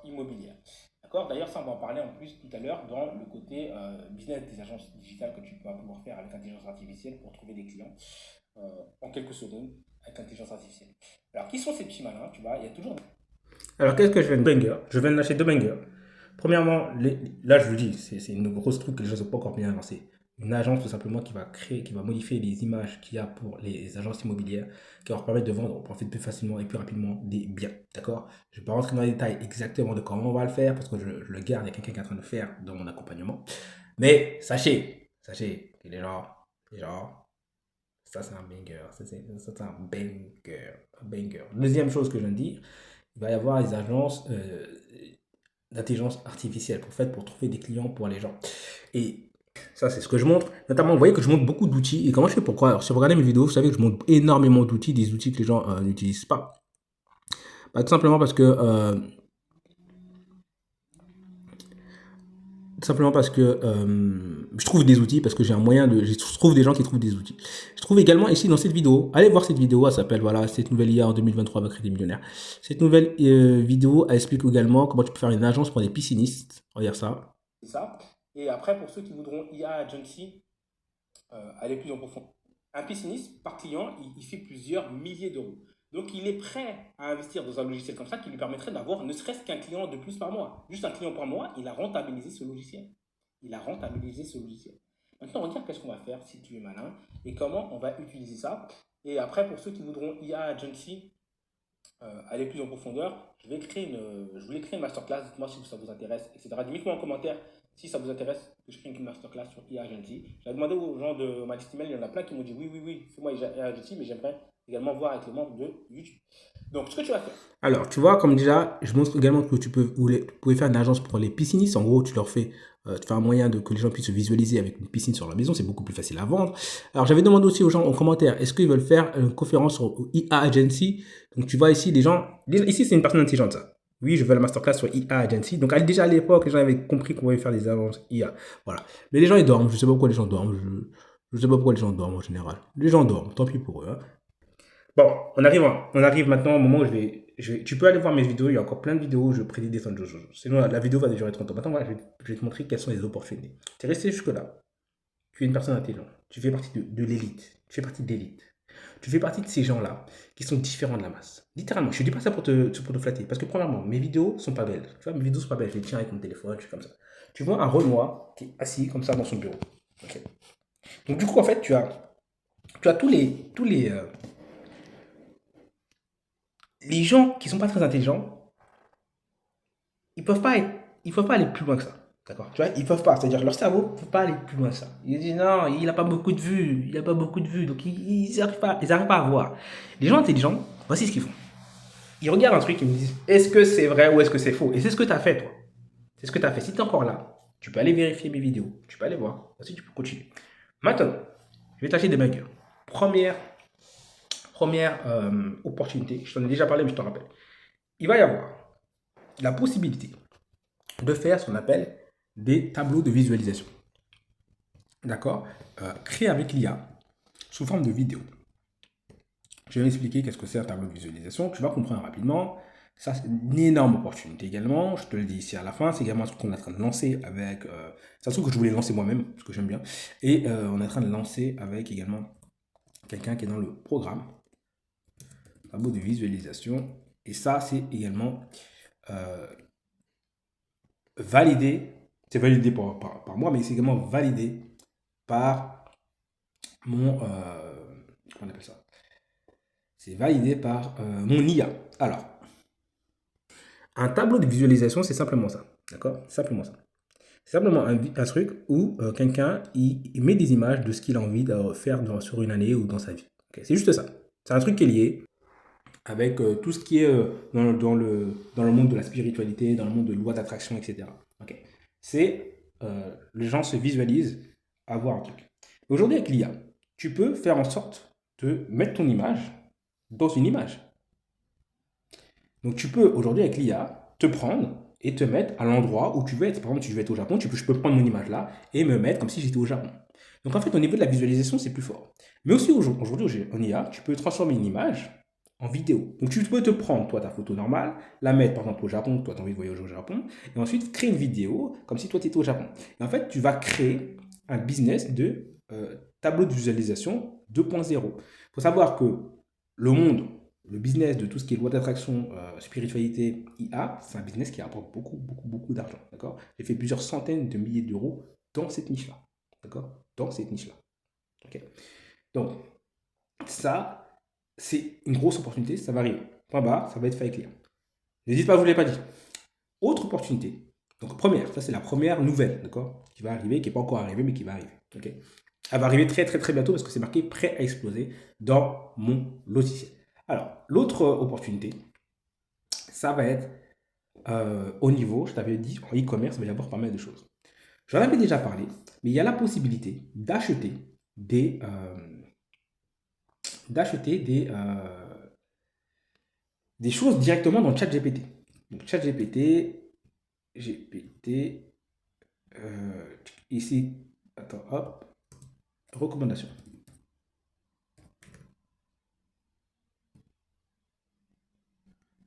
immobilières. D'accord. D'ailleurs, ça, on va en parler en plus tout à l'heure dans le côté business des agences digitales que tu vas pouvoir faire avec l'intelligence artificielle pour trouver des clients en quelques secondes avec l'intelligence artificielle. Alors, qui sont ces petits malins? Tu vois, il y a toujours... Alors, qu'est-ce que je viens de banger? Je viens de lâcher 2 bangers. Premièrement, là, je vous dis, c'est une grosse truc que les gens ne sont pas encore bien avancés. Une agence tout simplement qui va modifier les images qu'il y a pour les agences immobilières, qui va leur permettre de vendre au profit plus facilement et plus rapidement des biens. D'accord? Je ne vais pas rentrer dans les détails exactement de comment on va le faire, parce que je le garde, il y a quelqu'un qui est en train de le faire dans mon accompagnement. Mais sachez, que les gens, ça c'est un banger, ça c'est un banger. Deuxième chose que je viens de dire, il va y avoir les agences d'intelligence artificielle pour trouver des clients pour les gens. Et ça, c'est ce que je montre. Notamment, vous voyez que je montre beaucoup d'outils. Et comment je fais pourquoi? Alors, si vous regardez mes vidéos, vous savez que je montre énormément d'outils, des outils que les gens n'utilisent pas. Tout simplement parce que je trouve des outils, parce que j'ai un moyen de... Je trouve des gens qui trouvent des outils. Je trouve également ici dans cette vidéo, allez voir cette vidéo, elle s'appelle, voilà, cette nouvelle IA en 2023 va créer des millionnaires. Cette nouvelle vidéo, elle explique également comment tu peux faire une agence pour des piscinistes. Regarde ça. C'est ça. Et après, pour ceux qui voudront IA Agency, aller plus en profondeur. Un pisciniste, par client, il fait plusieurs milliers d'euros. Donc, il est prêt à investir dans un logiciel comme ça qui lui permettrait d'avoir ne serait-ce qu'un client de plus par mois. Juste un client par mois, il a rentabilisé ce logiciel. il a rentabilisé ce logiciel. Maintenant, regarde qu'est-ce qu'on va faire si tu es malin et comment on va utiliser ça. Et après, pour ceux qui voudront IA Agency, aller plus en profondeur, je voulais créer une masterclass. Dites-moi si ça vous intéresse, etc. Dites-moi en commentaire si ça vous intéresse que je crée une masterclass sur IA Agency. J'ai demandé aux gens de ma liste email, il y en a plein qui m'ont dit oui, fais-moi IA Agency, mais j'aimerais également voir avec les membres de YouTube. Donc, ce que tu vas faire. Alors, tu vois, comme déjà, je montre également que vous pouvez faire une agence pour les piscinistes. En gros, tu fais un moyen que les gens puissent se visualiser avec une piscine sur leur maison. C'est beaucoup plus facile à vendre. Alors, j'avais demandé aussi aux gens en commentaire, est-ce qu'ils veulent faire une conférence sur IA Agency? Donc, tu vois ici, les gens, ici, c'est une personne intelligente, ça. Oui, je veux la masterclass sur IA Agency. Donc, déjà à l'époque, les gens avaient compris qu'on pouvait faire des agences IA. Voilà. Mais les gens, ils dorment. Je ne sais pas pourquoi les gens dorment. Je ne sais pas pourquoi les gens dorment en général. Les gens dorment. Tant pis pour eux. Hein. Bon, on arrive maintenant au moment où tu peux aller voir mes vidéos, il y a encore plein de vidéos où je prédis des fins de jeu. Sinon, la vidéo va durer 30 ans. Maintenant, voilà, je vais te montrer quelles sont les opportunités. Tu es resté jusque-là. Tu es une personne intelligente. Tu fais partie de l'élite. Tu fais partie de l'élite. Tu fais partie de ces gens-là qui sont différents de la masse. Littéralement, je ne dis pas ça pour te flatter. Parce que premièrement, mes vidéos sont pas belles. Tu vois, mes vidéos sont pas belles. Je les tiens avec mon téléphone, je suis comme ça. Tu vois un Renoir qui est assis comme ça dans son bureau. Okay. Donc du coup, en fait, tu as tous les gens qui sont pas très intelligents, ils peuvent pas aller plus loin que ça. D'accord? Tu vois, ils peuvent pas. C'est-à-dire, leur cerveau ne peut pas aller plus loin que ça. Ils disent, non, il n'a pas beaucoup de vues. Il n'a pas beaucoup de vues. Donc, ils n'arrivent pas à voir. Les gens intelligents, voici ce qu'ils font. Ils regardent un truc et ils me disent, est-ce que c'est vrai ou est-ce que c'est faux? Et c'est ce que tu as fait, toi. C'est ce que tu as fait. Si tu es encore là, tu peux aller vérifier mes vidéos. Tu peux aller voir. Ensuite, tu peux continuer. Maintenant, je vais tâcher des buggers. Première opportunité, je t'en ai déjà parlé, mais je te rappelle. Il va y avoir la possibilité de faire ce qu'on appelle des tableaux de visualisation. D'accord? Créés avec l'IA sous forme de vidéo. Je vais expliquer qu'est-ce que c'est un tableau de visualisation. Tu vas comprendre rapidement. Ça, c'est une énorme opportunité également. Je te le dis ici à la fin. C'est également ce qu'on est en train de lancer avec... c'est un truc que je voulais lancer moi-même, parce que j'aime bien. Et on est en train de lancer avec également quelqu'un qui est dans le programme. Tableau de visualisation. Et ça, c'est également validé. C'est validé par moi, mais c'est également validé par mon... comment on appelle ça? C'est validé par mon IA. Alors, un tableau de visualisation, c'est simplement ça. D'accord? Simplement ça. C'est simplement un truc où quelqu'un il met des images de ce qu'il a envie de faire sur une année ou dans sa vie. Okay? C'est juste ça. C'est un truc qui est lié avec tout ce qui est dans le monde de la spiritualité, dans le monde de loi d'attraction, etc. Okay? C'est les gens se visualisent avoir un truc. Aujourd'hui, avec l'IA, tu peux faire en sorte de mettre ton image dans une image. Donc, tu peux aujourd'hui, avec l'IA, te prendre et te mettre à l'endroit où tu veux être. Par exemple, si je veux être au Japon, je peux prendre mon image là et me mettre comme si j'étais au Japon. Donc, en fait, au niveau de la visualisation, c'est plus fort. Mais aussi, aujourd'hui, en IA, tu peux transformer une image en vidéo. Donc, tu peux te prendre, toi, ta photo normale, la mettre, par exemple, au Japon, toi, tu as envie de voyager au Japon, et ensuite créer une vidéo comme si toi, tu étais au Japon. Et en fait, tu vas créer un business de tableau de visualisation 2.0. Il faut savoir que le business de tout ce qui est loi d'attraction, spiritualité, IA, c'est un business qui rapporte beaucoup d'argent. D'accord? J'ai fait plusieurs centaines de milliers d'euros dans cette niche-là. D'accord? Dans cette niche-là. Ok? Donc, ça, c'est une grosse opportunité, ça va arriver. Point barre, ça va être fait avec l'IA. N'hésite pas, je ne vous l'ai pas dit. Autre opportunité. Donc, première, ça c'est la première nouvelle, d'accord? Qui va arriver, qui n'est pas encore arrivée, mais qui va arriver. Ok? Elle va arriver très bientôt parce que c'est marqué prêt à exploser dans mon logiciel. Alors, l'autre opportunité, ça va être au niveau, je t'avais dit, en e-commerce, il va y avoir pas mal de choses. J'en avais déjà parlé, mais il y a la possibilité d'acheter des choses directement dans ChatGPT. Donc, ChatGPT, ici, attends, hop, recommandation.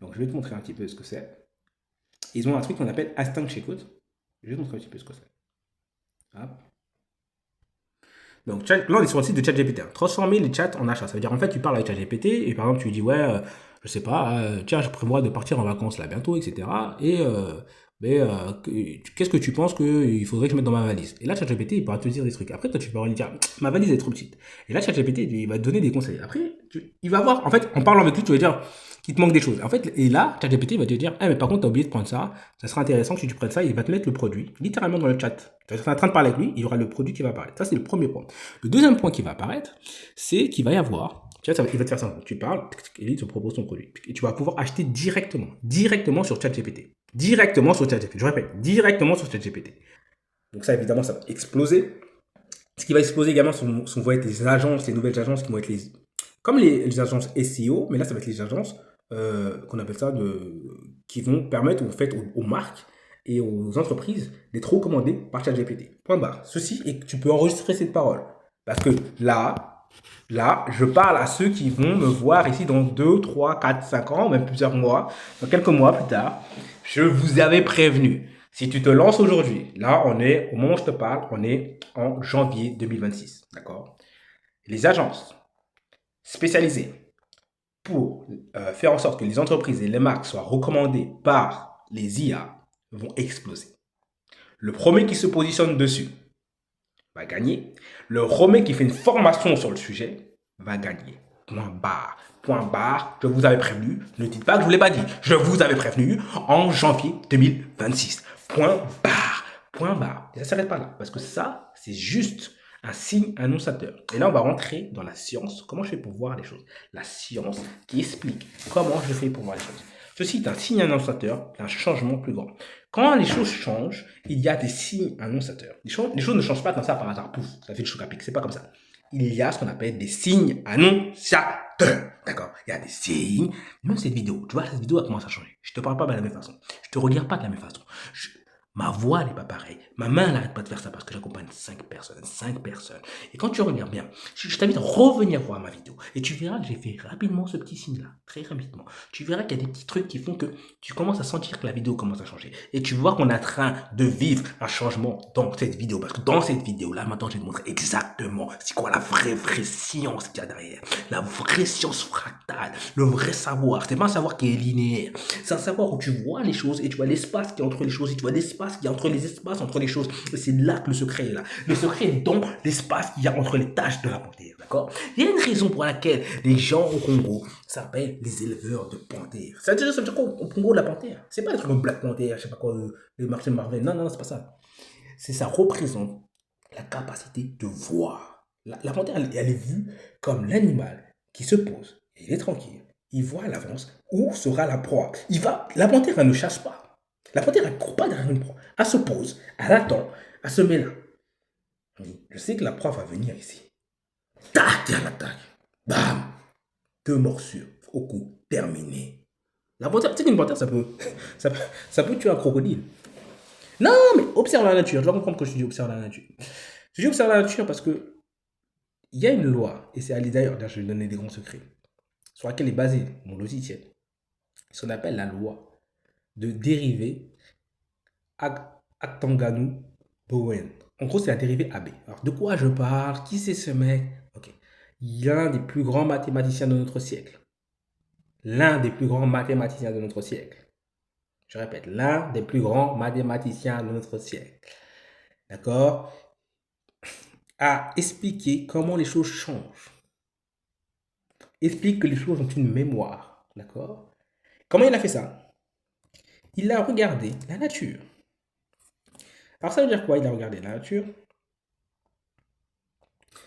Donc, je vais te montrer un petit peu ce que c'est. Ils ont un truc qu'on appelle Instant Checkout. Je vais te montrer un petit peu ce que c'est. Hop. Donc, là, on est sur le site de ChatGPT. Transformer les chats en achats. Ça veut dire, en fait, tu parles avec ChatGPT et par exemple, tu lui dis, ouais, je sais pas, tiens, je prévois de partir en vacances là bientôt, etc. Et mais qu'est-ce que tu penses qu'il faudrait que je mette dans ma valise? Et là, ChatGPT, il pourra te dire des trucs. Après, toi, tu vas lui dire, ma valise est trop petite. Et là, ChatGPT, il va te donner des conseils. Après, il va voir, en fait, en parlant avec lui, tu vas dire qu'il te manque des choses. En fait, et là, ChatGPT va te dire, mais par contre, tu as oublié de prendre ça. Ça sera intéressant que si tu prennes ça. Il va te mettre le produit, littéralement dans le chat. Tu vas être en train de parler avec lui, il y aura le produit qui va apparaître. Ça, c'est le premier point. Le deuxième point qui va apparaître, c'est qu'il va y avoir, tu vois, il va te faire ça. Tu parles, et il te propose ton produit. Et tu vas pouvoir acheter directement sur ChatGPT. Directement sur ChatGPT. Je répète, directement sur ChatGPT. Donc ça, évidemment, ça va exploser. Ce qui va exploser également, vont être les agences, les nouvelles agences qui vont être comme les agences SEO, mais là, ça va être les agences qu'on appelle ça, qui vont permettre aux marques et aux entreprises d'être recommandées par ChatGPT. Point barre. Ceci, et tu peux enregistrer cette parole. Parce que là, je parle à ceux qui vont me voir ici dans 2, 3, 4, 5 ans, même plusieurs mois, dans quelques mois plus tard. Je vous avais prévenu. Si tu te lances aujourd'hui, là, au moment où je te parle, on est en janvier 2026. D'accord? Les agences spécialisées pour faire en sorte que les entreprises et les marques soient recommandées par les IA vont exploser. Le premier qui se positionne dessus va gagner. Le premier qui fait une formation sur le sujet va gagner. Point barre. Point barre. Je vous avais prévenu. Ne dites pas que je ne vous l'ai pas dit. Je vous avais prévenu en janvier 2026. Point barre. Point barre. Et ça ne s'arrête pas là. Parce que ça, c'est juste un signe annonciateur. Et là, on va rentrer dans la science. Comment je fais pour voir les choses? La science qui explique comment je fais pour voir les choses. Ceci est un signe annonciateur d'un changement plus grand. Quand les choses changent, il y a des signes annonciateurs. Les choses ne changent pas comme ça par hasard. Pouf, ça fait le choc à pic. C'est pas comme ça. Il y a ce qu'on appelle des signes annonciateurs. D'accord? Il y a des signes. Même cette vidéo, tu vois, cette vidéo, elle commence à changer. Je te parle pas de la même façon. Je te regarde pas de la même façon. Ma voix n'est pas pareille. Ma main n'arrête pas de faire ça parce que j'accompagne 5 personnes. 5 personnes. Et quand tu regardes bien, je t'invite à revenir voir ma vidéo. Et tu verras que j'ai fait rapidement ce petit signe-là. Très rapidement. Tu verras qu'il y a des petits trucs qui font que tu commences à sentir que la vidéo commence à changer. Et tu vois qu'on est en train de vivre un changement dans cette vidéo. Parce que dans cette vidéo-là, maintenant, je vais te montrer exactement c'est quoi la vraie science qu'il y a derrière. La vraie science fractale. Le vrai savoir. C'est pas un savoir qui est linéaire. C'est un savoir où tu vois les choses et tu vois l'espace qui est entre les choses et tu vois l'espace qui est entre les espaces, entre les choses. C'est là que le secret est là. Le secret est dans l'espace qu'il y a entre les tâches de la panthère, d'accord? Il y a une raison pour laquelle les gens au Congo s'appellent les éleveurs de panthères. Ça veut dire quoi au Congo, la panthère? C'est pas des trucs comme Black Panther, je sais pas quoi, le Martin Marvel. Non, non, non, c'est pas ça. Ça représente la capacité de voir. La panthère, elle est vue comme l'animal qui se pose. Il est tranquille. Il voit à l'avance où sera la proie. La panthère, elle ne chasse pas. La panthère, elle ne court pas derrière une proie. Elle se pose, elle attend, elle se met là. Je sais que la proie va venir ici. Tac, elle attaque. Bam. 2 morsures au cou. Terminé. La panthère, tu sais qu'une panthère, ça peut tuer un crocodile. Non, mais observe la nature. Tu vas comprendre que je dis observe la nature. Je dis observe la nature parce que il y a une loi, et c'est d'ailleurs, je vais donner des grands secrets, sur laquelle est basé mon logiciel. Ce qu'on appelle la loi de dérivée Actanganu-Bowen. En gros, c'est la dérivée AB. Alors, de quoi je parle? Qui c'est ce mec? Ok. L'un des plus grands mathématiciens de notre siècle. L'un des plus grands mathématiciens de notre siècle. Je répète, l'un des plus grands mathématiciens de notre siècle. D'accord? A expliqué comment les choses changent. Explique que les choses ont une mémoire. D'accord? Comment il a fait ça? Il a regardé la nature. Alors ça veut dire quoi? Il a regardé la nature.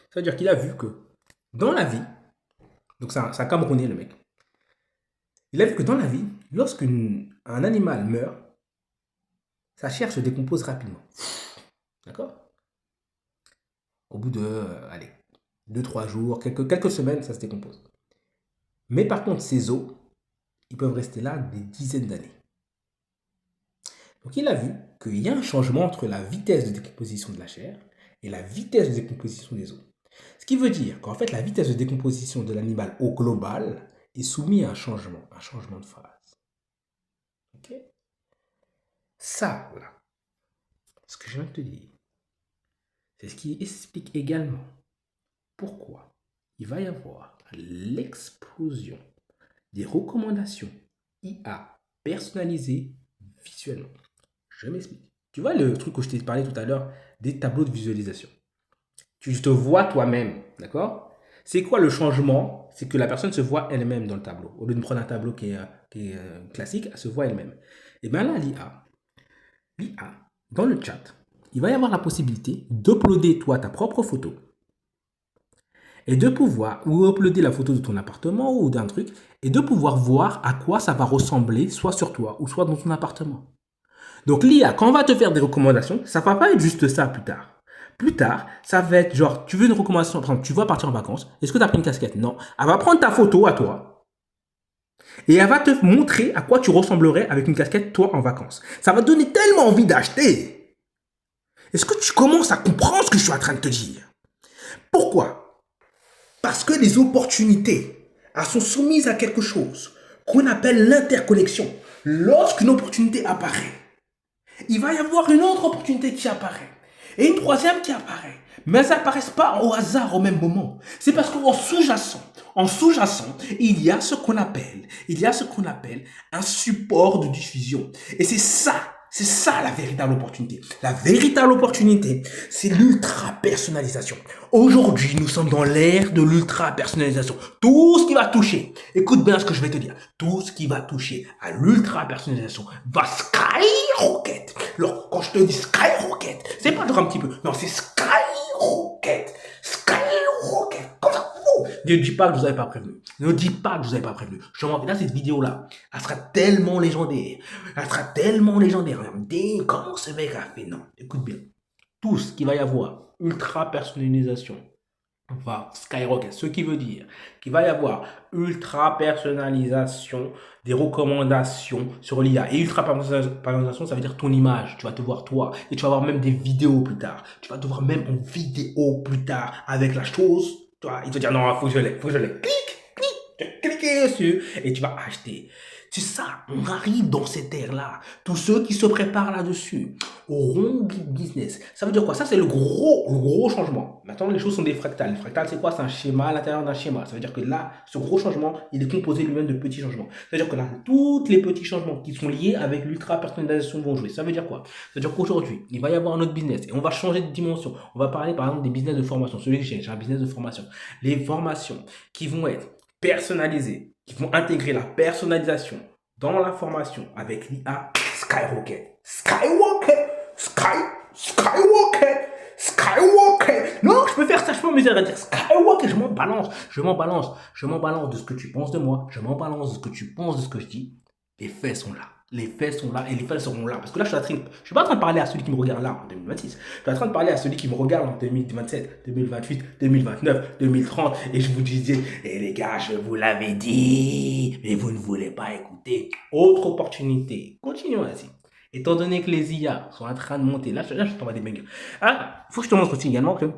Ça veut dire qu'il a vu que dans la vie, donc c'est un Camerounais le mec, il a vu que dans la vie, lorsqu'un animal meurt, sa chair se décompose rapidement. D'accord? Au bout de, allez, 2-3 jours, quelques semaines, ça se décompose. Mais par contre, ces os, ils peuvent rester là des dizaines d'années. Donc il a vu qu'il y a un changement entre la vitesse de décomposition de la chair et la vitesse de décomposition des os. Ce qui veut dire qu'en fait, la vitesse de décomposition de l'animal au global est soumise à un changement de phase. Ok? Ça, là, ce que je viens de te dire, c'est ce qui explique également pourquoi il va y avoir l'explosion des recommandations IA personnalisées visuellement. Je m'explique. Tu vois le truc que je t'ai parlé tout à l'heure, des tableaux de visualisation. Tu te vois toi-même, d'accord? C'est quoi le changement? C'est que la personne se voit elle-même dans le tableau. Au lieu de prendre un tableau qui est classique, elle se voit elle-même. Et bien là, l'IA, dans le chat, il va y avoir la possibilité d'uploader toi ta propre photo et de pouvoir, ou uploader la photo de ton appartement ou d'un truc, et de pouvoir voir à quoi ça va ressembler, soit sur toi ou soit dans ton appartement. Donc l'IA, quand on va te faire des recommandations, ça va pas être juste ça plus tard. Plus tard, ça va être genre, tu veux une recommandation, par exemple, tu vas partir en vacances, est-ce que tu as pris une casquette? Non. Elle va prendre ta photo à toi et elle va te montrer à quoi tu ressemblerais avec une casquette toi en vacances. Ça va te donner tellement envie d'acheter. Est-ce que tu commences à comprendre ce que je suis en train de te dire? Pourquoi? Parce que les opportunités, elles sont soumises à quelque chose qu'on appelle l'interconnexion. Lorsqu'une opportunité apparaît, il va y avoir une autre opportunité qui apparaît. Et une troisième qui apparaît. Mais elles n'apparaissent pas au hasard au même moment. C'est parce qu'en sous-jacent, il y a ce qu'on appelle un support de diffusion. Et c'est ça la véritable opportunité. La véritable opportunité, c'est l'ultra-personnalisation. Aujourd'hui, nous sommes dans l'ère de l'ultra-personnalisation. Tout ce qui va toucher, écoute bien ce que je vais te dire, tout ce qui va toucher à l'ultra-personnalisation va skyrocket. Alors, quand je te dis skyrocket, c'est pas genre un petit peu, non, c'est skyrocket. Skyrocket. Comme ça. Ne dis pas que je vous avais pas prévenu. Ne dis pas que je vous avais pas prévenu. Je m'en vais là, cette vidéo-là, elle sera tellement légendaire. Elle sera tellement légendaire. Regardez comment ce mec a fait. Non, écoute bien. Tout ce qu'il va y avoir, ultra personnalisation, va skyrocket. Ce qui veut dire qu'il va y avoir ultra personnalisation des recommandations sur l'IA. Et ultra personnalisation, ça veut dire ton image. Tu vas te voir toi. Et tu vas voir même des vidéos plus tard. Tu vas te voir même en vidéo plus tard avec la chose. Tu vois, il te dire non, faut que je l'ai. Tu vas cliquer dessus et tu vas acheter. C'est ça, on arrive dans cette ère-là. Tous ceux qui se préparent là-dessus auront business. Ça veut dire quoi? Ça, c'est le gros changement. Maintenant, les choses sont des fractales. Les fractales, c'est quoi? C'est un schéma à l'intérieur d'un schéma. Ça veut dire que là, ce gros changement, il est composé lui-même de petits changements. Ça veut dire que là, tous les petits changements qui sont liés avec l'ultra-personnalisation vont jouer. Ça veut dire quoi? Ça veut dire qu'aujourd'hui, il va y avoir un autre business et on va changer de dimension. On va parler, par exemple, des business de formation. Celui que j'ai un business de formation. Les formations qui vont être personnalisées, qui vont intégrer la personnalisation dans la formation avec l'IA Skyrocket. Skyrocket. Non, je peux faire ça, je peux m'amuser à dire Skyrocket, je m'en balance de ce que tu penses de moi, je m'en balance de ce que tu penses de ce que je dis. Les faits sont là. Les faits sont là et les faits seront là. Parce que là, je suis pas en train de parler à celui qui me regarde là en 2026. Je suis en train de parler à celui qui me regarde en 2027, 2028, 2029, 2030. Et je vous disais, les gars, je vous l'avais dit, mais vous ne voulez pas écouter. Autre opportunité. Continuons ainsi. Étant donné que les IA sont en train de monter, là je t'envoie des bangers. Ah, faut que je te montre aussi également que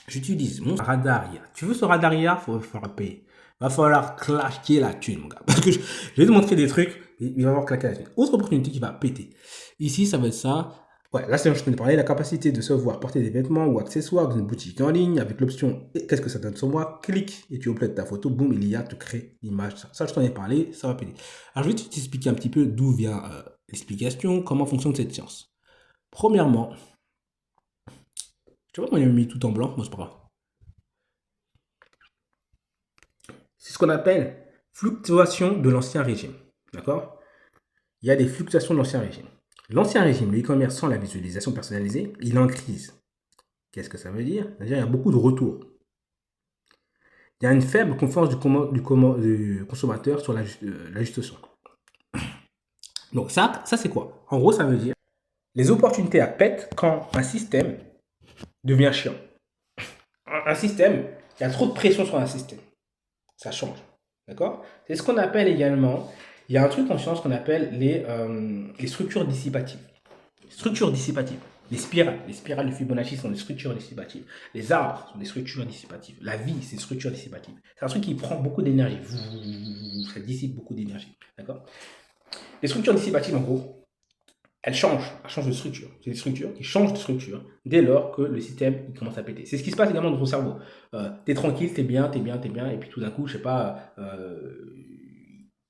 j'utilise mon radar IA. Tu veux ce radar IA? Faut falloir payer. Va falloir claquer la thune, mon gars. Parce que je vais te montrer des trucs, il va falloir claquer la thune. Autre opportunité qui va péter. Ici, ça va être ça. Ouais, là, c'est ce que je peux te parler. La capacité de savoir porter des vêtements ou accessoires dans une boutique en ligne avec l'option qu'est-ce que ça donne sur moi? Clique et tu uploades ta photo. Boum, il y a, te crée l'image. Ça, je t'en ai parlé, ça va péter. Alors, je vais t'expliquer un petit peu d'où vient l'explication, comment fonctionne cette science. Premièrement, tu vois, moi, il m'a mis tout en blanc. Moi, c'est pas grave. C'est ce qu'on appelle fluctuation de l'ancien régime. D'accord? Il y a des fluctuations de l'ancien régime. L'ancien régime, le e-commerce sans la visualisation personnalisée, il est en crise. Qu'est-ce que ça veut dire? C'est-à-dire qu'il y a beaucoup de retours. Il y a une faible confiance du consommateur sur la juste son. Donc ça c'est quoi? En gros, ça veut dire les opportunités à pète quand un système devient chiant. Un système, il y a trop de pression sur un système. Ça change. D'accord? C'est ce qu'on appelle également, il y a un truc en science qu'on appelle les structures dissipatives. Structures dissipatives. Les spirales de Fibonacci sont des structures dissipatives. Les arbres sont des structures dissipatives. La vie, c'est une structure dissipative. C'est un truc qui prend beaucoup d'énergie. Ça dissipe beaucoup d'énergie. D'accord? Les structures dissipatives, en gros, elles changent de structure. C'est des structures qui changent de structure dès lors que le système il commence à péter. C'est ce qui se passe également dans ton cerveau. T'es tranquille, t'es bien, et puis tout d'un coup, je sais pas,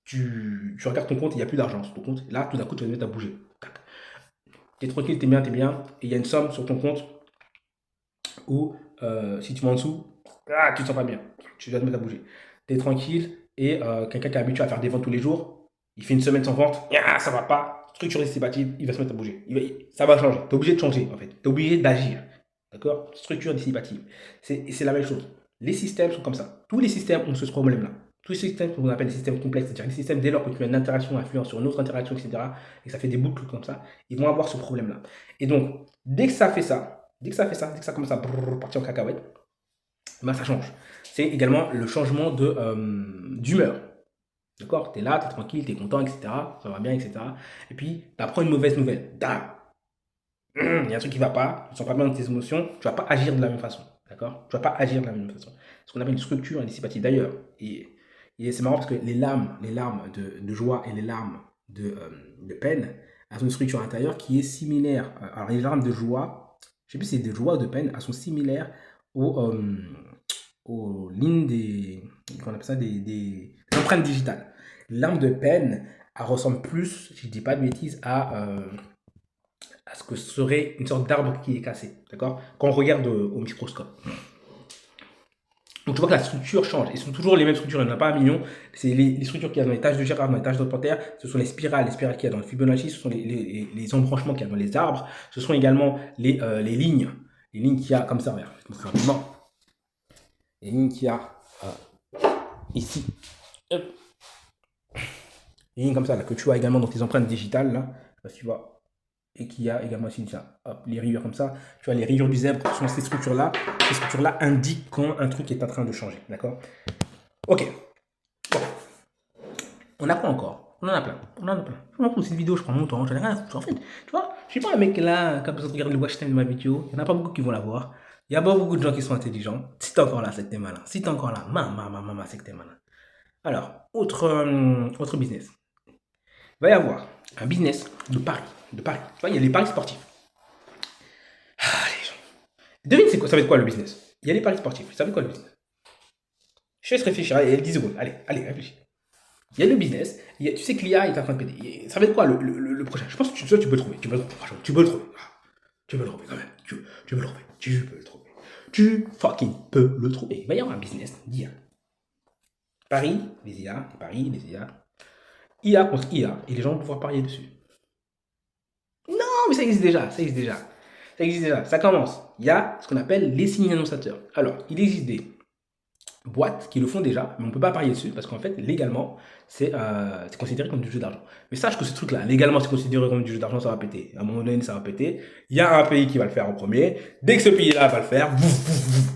tu regardes ton compte, il n'y a plus d'argent sur ton compte. Là, tout d'un coup, tu vas te mettre à bouger. Tu es tranquille, tu es bien, et il y a une somme sur ton compte où si tu vas en dessous, tu te sens pas bien, tu dois te mettre à bouger. Tu es tranquille et quelqu'un qui est habitué à faire des ventes tous les jours, il fait une semaine sans vente, ça va pas, structure dissipative, il va se mettre à bouger. Ça va changer, tu es obligé de changer en fait, tu es obligé d'agir. D'accord. Structure dissipative. C'est la même chose. Les systèmes sont comme ça. Tous les systèmes ont ce problème-là. Tous les systèmes qu'on appelle des systèmes complexes, c'est-à-dire les systèmes, dès lors que tu as une interaction influence sur une autre interaction, etc., et que ça fait des boucles comme ça, ils vont avoir ce problème-là. Et donc, dès que ça fait ça, dès que ça commence à partir en cacahuète, ben ça change. C'est également le changement d'humeur. D'accord. Tu es là, tu es tranquille, tu es content, etc., ça va bien, etc. Et puis, tu apprends une mauvaise nouvelle. Dame, il y a un truc qui ne va pas, tu ne sens pas bien dans tes émotions, tu ne vas pas agir de la même façon. D'accord. Tu ne vas pas agir de la même façon. Ce qu'on appelle une structure dissipative. D'ailleurs, et c'est marrant parce que les larmes de joie et les larmes de peine, elles ont une structure intérieure qui est similaire. Alors, les larmes de joie, je ne sais plus si c'est de joie ou de peine, elles sont similaires aux lignes qu'on appelle ça, des empreintes digitales. Les larmes de peine, elles ressemblent plus, si je ne dis pas de bêtises, à ce que serait une sorte d'arbre qui est cassé, d'accord. Quand on regarde au microscope. Donc tu vois que la structure change. Et ce sont toujours les mêmes structures, il n'y en a pas un million. C'est les structures qu'il y a dans les taches de Girard, dans les taches de Panthère, ce sont les spirales qu'il y a dans le Fibonacci, ce sont les embranchements qu'il y a dans les arbres, ce sont également les lignes qu'il y a comme ça, regarde, les lignes qu'il y a ici. Hop. Les lignes comme ça, là, que tu vois également dans tes empreintes digitales, là, tu vois. Et qu'il y a également ici, les rayures comme ça. Tu vois, les rayures du zèbre sont ces structures-là. Ces structures-là indiquent quand un truc est en train de changer. D'accord. Ok. Bon. On a quoi encore? On en a plein. Je m'en fous, cette vidéo, je prends mon temps. J'en ai rien à foutre. En fait, tu vois, je suis pas un mec là qui a besoin de regarder le watch time de ma vidéo. Il n'y en a pas beaucoup qui vont la voir. Il y a pas beaucoup de gens qui sont intelligents. Si t'es encore là, c'est que t'es malin. Si t'es encore là, c'est que t'es malin. Alors, autre business. Il va y avoir un business de paris. Tu vois, il y a les paris sportifs. Les gens. Devine, c'est quoi, ça va être quoi le business? Il y a les paris sportifs. Ça va être quoi le business? Je laisse réfléchir. Allez, 10 secondes. Allez, réfléchis. Il y a le business. Tu sais que l'IA est en train de péter. Ça va être quoi le prochain? Je pense que tu peux le trouver. Tu peux le trouver. Tu peux le trouver quand même. Tu peux le trouver. Tu fucking peux le trouver. Il va y avoir un business d'IA. Paris, les IA. IA contre IA. Et les gens vont pouvoir parier dessus. Non, mais ça existe déjà. Ça commence. Il y a ce qu'on appelle les signes annonciateurs. Alors, il existe des boîtes qui le font déjà, mais on ne peut pas parier dessus parce qu'en fait, légalement, c'est considéré comme du jeu d'argent. Mais sache que ce truc-là, légalement, c'est considéré comme du jeu d'argent, ça va péter. À un moment donné, ça va péter. Il y a un pays qui va le faire en premier. Dès que ce pays-là va le faire,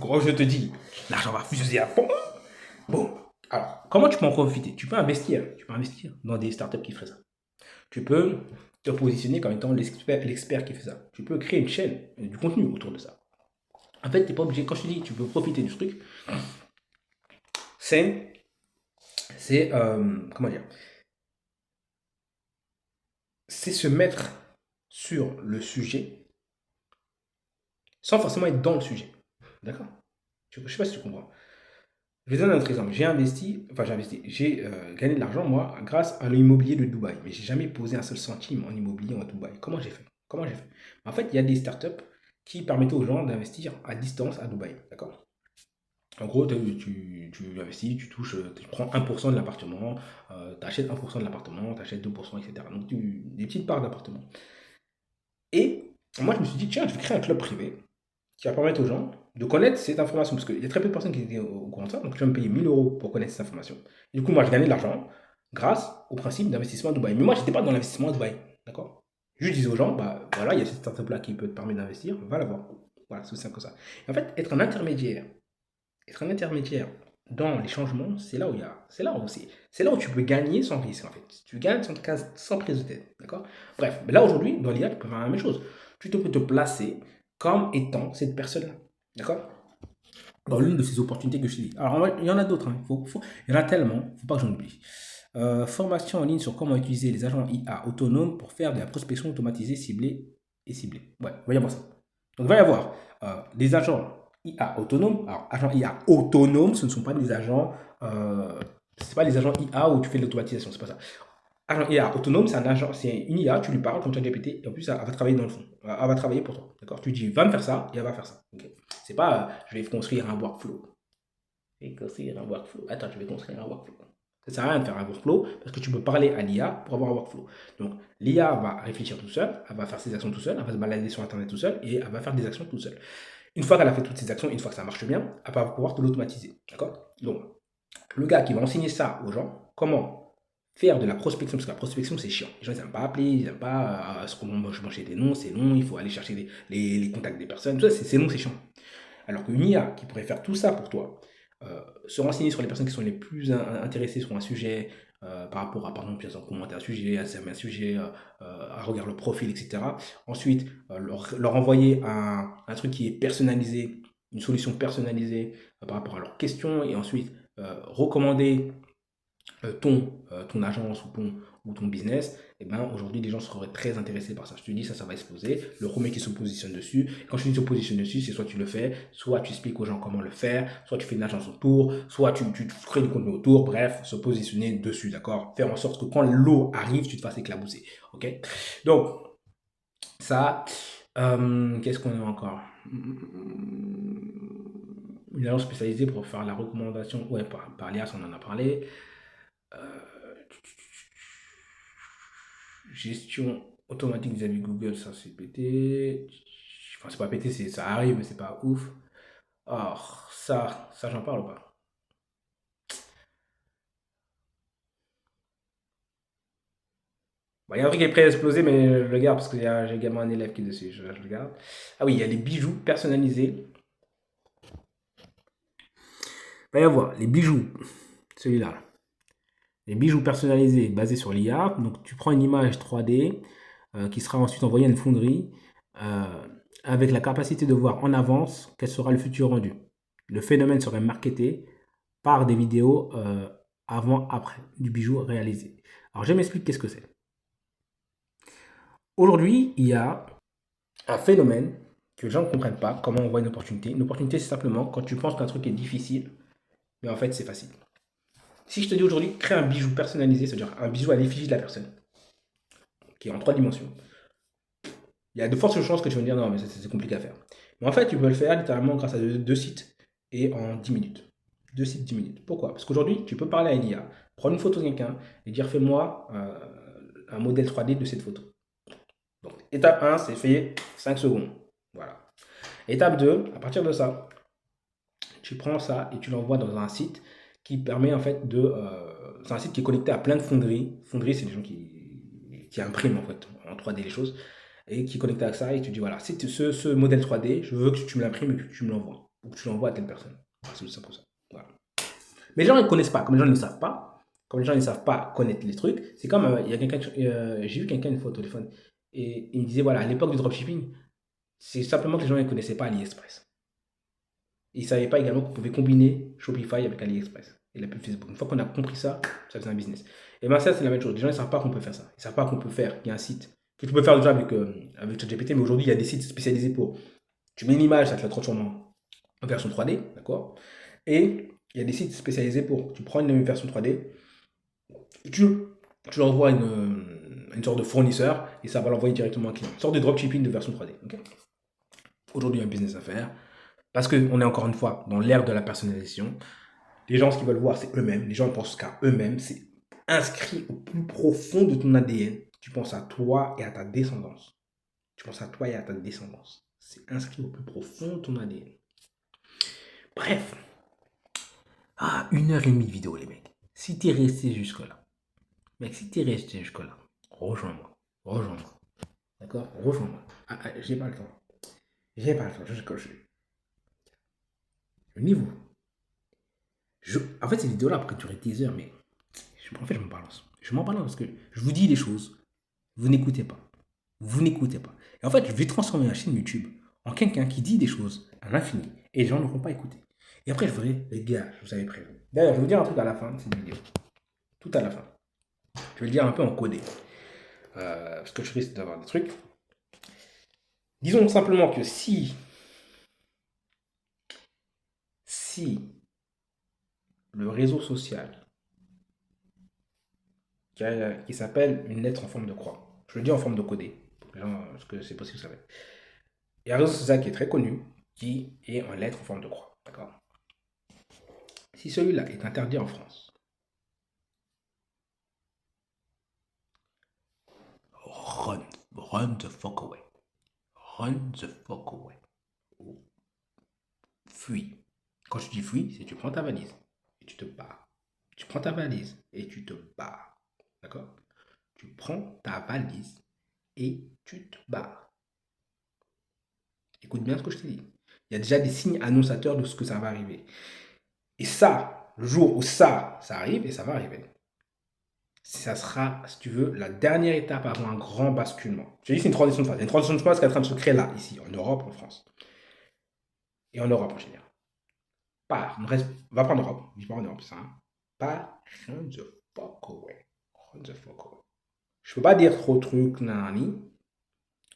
quand je te dis, l'argent va fuser à fond. Bon. Alors, comment tu peux en profiter? Tu peux investir dans des startups qui feraient ça. Tu peux te positionner comme étant l'expert qui fait ça. Tu peux créer une chaîne, du contenu autour de ça. En fait, tu n'es pas obligé, quand je te dis tu peux profiter du truc, c'est comment dire, c'est se mettre sur le sujet sans forcément être dans le sujet. D'accord? Je ne sais pas si tu comprends. Je vais donner un autre exemple. J'ai gagné de l'argent, moi, grâce à l'immobilier de Dubaï. Mais j'ai jamais posé un seul centime en immobilier en Dubaï. Comment j'ai fait? En fait, il y a des startups qui permettaient aux gens d'investir à distance à Dubaï. D'accord? En gros, tu investis, tu prends 1% de l'appartement, tu achètes 1% de l'appartement, tu achètes 2%, etc. Donc, des petites parts d'appartement. Et moi, je me suis dit, tiens, je vais créer un club privé qui va permettre aux gens de connaître cette information. Parce qu'il y a très peu de personnes qui étaient au courant de ça. Donc, je vais me payer 1000 € pour connaître cette information. Et du coup, moi, je gagnais de l'argent grâce au principe d'investissement à Dubaï. Mais moi, je n'étais pas dans l'investissement à Dubaï. D'accord? Je disais aux gens, bah voilà, il y a cette startup-là qui peut te permettre d'investir, va la voir. Voilà, c'est aussi simple que ça. Et en fait, être un intermédiaire dans les changements, c'est là où tu peux gagner sans risque, en fait. Tu gagnes sans prise de tête, d'accord? Bref, mais là aujourd'hui, dans l'IA, tu peux faire la même chose. Tu peux te placer comme étant cette personne-là, d'accord? Dans l'une de ces opportunités que je te dis. Alors, il y en a d'autres, hein. Il y en a tellement, il ne faut pas que j'en oublie. Formation en ligne sur comment utiliser les agents IA autonomes pour faire de la prospection automatisée ciblée. Ouais, il va y avoir ça. Donc, il va y avoir des agents IA autonomes. Alors, agents IA autonomes, ce ne sont pas des agents, c'est pas les agents IA où tu fais de l'automatisation, c'est pas ça. agent IA autonome, c'est un agent, c'est une IA, tu lui parles comme ChatGPT, et en plus, elle va travailler dans le fond. Elle va travailler pour toi. D'accord? Tu dis, va me faire ça, et elle va faire ça. Ok. C'est pas, je vais construire un workflow. Je vais construire un workflow. Attends, je vais construire un workflow. Ça sert à rien de faire un workflow parce que tu peux parler à l'IA pour avoir un workflow. Donc, l'IA va réfléchir tout seul, elle va faire ses actions tout seul, elle va se balader sur Internet tout seul et elle va faire des actions tout seul. Une fois qu'elle a fait toutes ces actions, une fois que ça marche bien, elle va pouvoir te l'automatiser. D'accord? Donc, le gars qui va enseigner ça aux gens, comment faire de la prospection, parce que la prospection c'est chiant. Les gens ils n'aiment pas appeler, ils n'aiment pas se manger des noms, c'est long, il faut aller chercher les contacts des personnes, tout ça c'est long, c'est chiant. Alors qu'une IA qui pourrait faire tout ça pour toi, se renseigner sur les personnes qui sont les plus intéressées sur un sujet, par rapport à, par exemple, commenter un sujet, à s'aimer un sujet, à regarder le profil, etc. Ensuite, leur envoyer un truc qui est personnalisé, une solution personnalisée par rapport à leurs questions, et ensuite recommander ton agence ou ton business, et ben aujourd'hui les gens seraient très intéressés par ça. Je te dis, ça va exploser. Le premier qui se positionne dessus, quand je dis se positionne dessus, c'est soit tu le fais, soit tu expliques aux gens comment le faire, soit tu fais une agence autour, soit tu crées du contenu autour, bref, se positionner dessus, d'accord? Faire en sorte que quand l'eau arrive, tu te fasses éclabousser, ok? Donc, ça, qu'est-ce qu'on a encore? Une agence spécialisée pour faire la recommandation, ouais, par l'IA, on en a parlé. Gestion automatique vis-à-vis Google, ça c'est pété. Enfin, c'est pas pété, ça arrive, mais c'est pas ouf. Alors, ça j'en parle pas. Bon, il y a un truc qui est prêt à exploser, mais je le garde parce que j'ai également un élève qui est dessus. Je le garde. Ah oui, il y a les bijoux personnalisés. Il va y avoir les bijoux, celui-là. Les bijoux personnalisés basés sur l'IA. Donc, tu prends une image 3D qui sera ensuite envoyée à une fonderie euh, avec la capacité de voir en avance quel sera le futur rendu. Le phénomène serait marketé par des vidéos avant-après du bijou réalisé. Alors, je m'explique qu'est-ce que c'est. Aujourd'hui, il y a un phénomène que les gens ne comprennent pas comment on voit une opportunité. Une opportunité, c'est simplement quand tu penses qu'un truc est difficile, mais en fait, c'est facile. Si je te dis aujourd'hui, crée un bijou personnalisé, c'est-à-dire un bijou à l'effigie de la personne, qui est en 3 dimensions, il y a de fortes chances que tu vas me dire non, mais c'est compliqué à faire. Mais en fait, tu peux le faire littéralement grâce à deux sites et en 10 minutes. 2 sites, 10 minutes. Pourquoi? Parce qu'aujourd'hui, tu peux parler à l'IA, prendre une photo de quelqu'un et dire fais-moi un modèle 3D de cette photo. Donc, étape 1, c'est fait 5 secondes. Voilà. Étape 2, à partir de ça, tu prends ça et tu l'envoies dans un site qui permet en fait de. C'est un site qui est connecté à plein de fonderies. Fonderies, c'est des gens qui impriment en fait en 3D les choses et qui est connecté à ça et tu dis voilà, c'est ce modèle 3D, je veux que tu me l'imprimes et que tu me l'envoies. Ou que tu l'envoies à telle personne. Voilà, c'est tout ça pour ça. Voilà. Mais les gens ne connaissent pas, comme les gens ne savent pas, comme les gens ne savent pas connaître les trucs, c'est comme il y a quelqu'un, j'ai vu quelqu'un une fois au téléphone et il me disait voilà, à l'époque du dropshipping, c'est simplement que les gens ne connaissaient pas AliExpress. Ils ne savaient pas également qu'on pouvait combiner Shopify avec AliExpress et la pub Facebook. Une fois qu'on a compris ça, ça faisait un business. Et bien ça, c'est la même chose. Les gens ne savent pas qu'on peut faire ça. Ils ne savent pas qu'on peut faire. Il y a un site que tu peux faire déjà avec ChatGPT, mais aujourd'hui, il y a des sites spécialisés pour. Tu mets une image, ça te la transforme en version 3D, d'accord? Et il y a des sites spécialisés pour. Tu prends une version 3D, tu l'envoies à une sorte de fournisseur et ça va l'envoyer directement à un client. Une sorte de dropshipping de version 3D. Okay. Aujourd'hui, il y a un business à faire. Parce qu'on est encore une fois dans l'ère de la personnalisation. Les gens, ce qu'ils veulent voir, c'est eux-mêmes. Les gens ne pensent qu'à eux-mêmes. C'est inscrit au plus profond de ton ADN. Tu penses à toi et à ta descendance. Tu penses à toi et à ta descendance. C'est inscrit au plus profond de ton ADN. Bref. 1h30 de vidéo, les mecs. Si t'es resté jusque-là, mec, si t'es resté jusque-là, rejoins-moi. Rejoins-moi. D'accord? Rejoins-moi. J'ai pas le temps. J'ai pas le temps. Je coche. Le niveau. En fait, cette vidéo-là pourrait durer des heures, mais en fait, je m'en balance. Je m'en balance parce que je vous dis des choses. Vous n'écoutez pas. Vous n'écoutez pas. Et en fait, je vais transformer ma chaîne YouTube en quelqu'un qui dit des choses à l'infini et les gens ne vont pas écouter. Et après, je ferai, les gars, je vous avais prévenu. D'ailleurs, je vais vous dire un truc à la fin de cette vidéo. Tout à la fin. Je vais le dire un peu en codé. Parce que je risque d'avoir des trucs. Disons simplement que si le réseau social qui qui s'appelle une lettre en forme de croix. Je le dis en forme de codé, pour que les gens, parce que c'est possible que ça va être. Il y a un réseau social qui est très connu, qui est en lettre en forme de croix. D'accord? Si celui-là est interdit en France, run the fuck away. Run the fuck away. Fuis. Quand je dis fuis, c'est tu prends ta valise et tu te barres. Tu prends ta valise et tu te barres. D'accord? Tu prends ta valise et tu te barres. Écoute bien ce que je te dis. Il y a déjà des signes annonçateurs de ce que ça va arriver. Et ça, le jour où ça arrive, et ça va arriver, ça sera, si tu veux, la dernière étape avant un grand basculement. Je te dis, c'est une transition de phase. Il y a une transition de phase qui est en train de se créer là, ici, en Europe, en France. Et en Europe en général. Pas, va pas en Europe, vis pas en Europe, ça. Hein. Pas run the fuck away. Run the fuck away. Je peux pas dire trop de trucs, nani.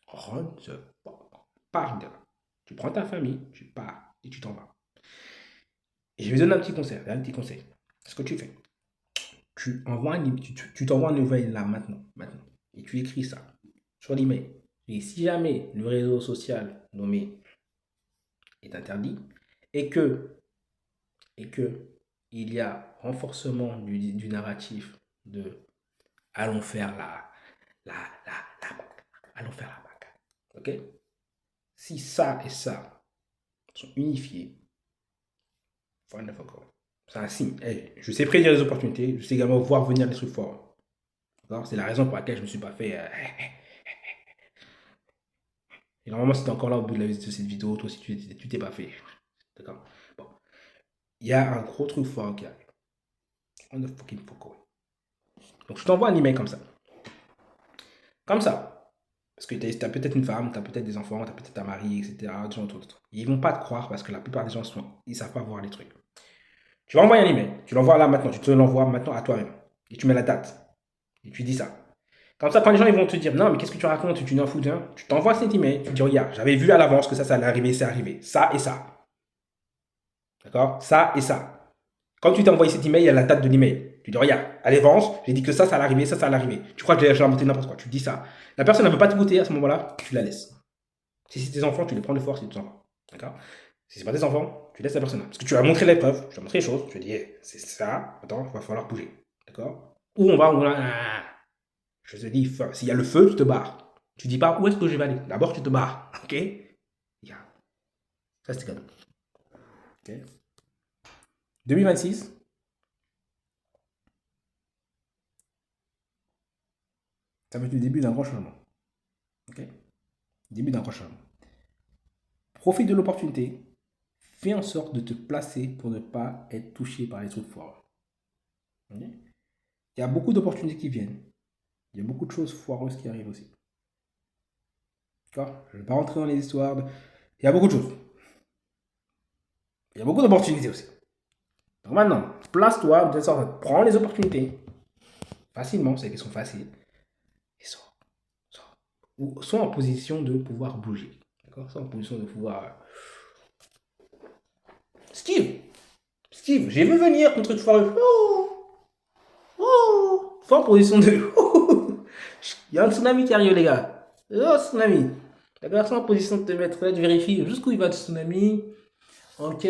Run the fuck. Pars de là. Tu prends ta famille, tu pars et tu t'en vas. Et je vais donner un petit conseil. Ce que tu fais, tu t'envoies un email là maintenant. Et tu écris ça sur l'email. Et si jamais le réseau social nommé est interdit et que il y a renforcement du narratif de allons faire la allons faire la bague. Ok? Si ça et ça sont unifiés, c'est un signe. Hey, je sais prédire les opportunités, je sais également voir venir les trucs forts. C'est la raison pour laquelle je ne me suis pas fait. Et normalement, si tu es encore là au bout de cette vidéo, toi aussi tu t'es pas fait. D'accord? Bon. Il y a un gros truc fort qui arrive. On the fucking fuck away. Donc je t'envoie un email comme ça. Comme ça. Parce que tu as peut-être une femme, tu as peut-être des enfants, tu as peut-être un mari, etc. Ils vont pas te croire parce que la plupart des gens ils savent pas voir les trucs. Tu vas envoyer un email. Tu l'envoies là maintenant. Tu te l'envoies maintenant à toi-même. Et tu mets la date. Et tu dis ça. Comme ça, quand les gens ils vont te dire non, mais qu'est-ce que tu racontes, tu n'en fous d'un, tu t'envoies cet email, tu dis regarde, j'avais vu à l'avance que ça allait arriver, c'est arrivé. Ça et ça. D'accord? Ça et ça. Quand tu t'es envoyé cet email, il y a la date de l'email. Tu dis regarde, à l'avance, j'ai dit que ça allait arriver, ça allait arriver. Tu crois que j'ai inventé n'importe quoi, tu dis ça. La personne ne veut pas t'écouter à ce moment-là, tu la laisses. Si c'est tes enfants, tu les prends de force et tu t'en vas. D'accord? Si c'est pas tes enfants, tu laisses la personne là. Parce que tu vas montrer les preuves, tu vas montrer les choses, tu vas dire hey, c'est ça, attends, il va falloir bouger. D'accord? Où on va. Je te dis, s'il y a le feu, tu te barres. Tu dis pas où est-ce que je vais aller. D'abord, tu te barres. Ok? Yeah. Ça, c'est cadeau. Ok? 2026. Ça va être le début d'un grand changement. Ok? Début d'un grand changement. Profite de l'opportunité. Fais en sorte de te placer pour ne pas être touché par les trucs foireux. Okay? Il y a beaucoup d'opportunités qui viennent. Il y a beaucoup de choses foireuses qui arrivent aussi. D'accord? Je ne vais pas rentrer dans les histoires. Il y a beaucoup de choses. Il y a beaucoup d'opportunités aussi. Donc maintenant, place-toi de telle sorte, prends les opportunités. Facilement, c'est qu'elles sont faciles. Et sois en position de pouvoir bouger. D'accord? Sois en position de pouvoir. Steve, j'ai vu venir ton truc foireux. Sois en position de. Il y a un tsunami qui arrive, les gars. Oh, tsunami. D'accord? Sois en position de te mettre là, tu vérifies jusqu'où il va le tsunami. Ok.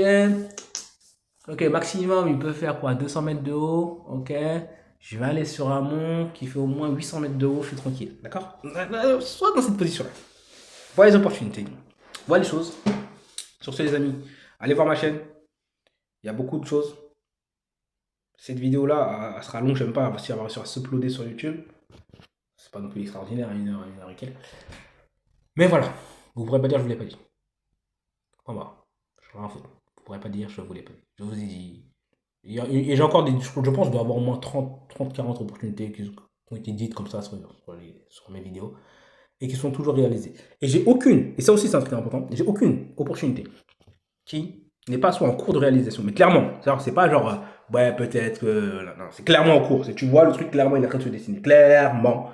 Ok, maximum, il peut faire quoi? 200 mètres de haut. Ok. Je vais aller sur un mont qui fait au moins 800 mètres de haut, je suis tranquille. D'accord? Sois dans cette position-là. Vois les opportunités. Vois les choses. Sur ce, les amis, allez voir ma chaîne. Il y a beaucoup de choses. Cette vidéo-là, elle sera longue, j'aime pas, parce qu'elle va réussir à s'uploader sur YouTube. C'est pas non plus extraordinaire, 1 heure et quelques. Mais voilà, vous pourrez pas dire je vous l'ai pas dit. Enfin, je m'en fous. Vous pourrez pas dire je vous l'ai pas dit. Je vous ai dit. Et j'ai encore je pense, je dois avoir au moins 30-40 opportunités qui ont été dites comme ça sur mes vidéos et qui sont toujours réalisées. Et j'ai aucune, et ça aussi c'est un truc important, j'ai aucune opportunité qui n'est pas soit en cours de réalisation, mais clairement, c'est pas genre, ouais, peut-être que. Non, c'est clairement en cours. Tu vois le truc, clairement, il est en train de se dessiner. Clairement.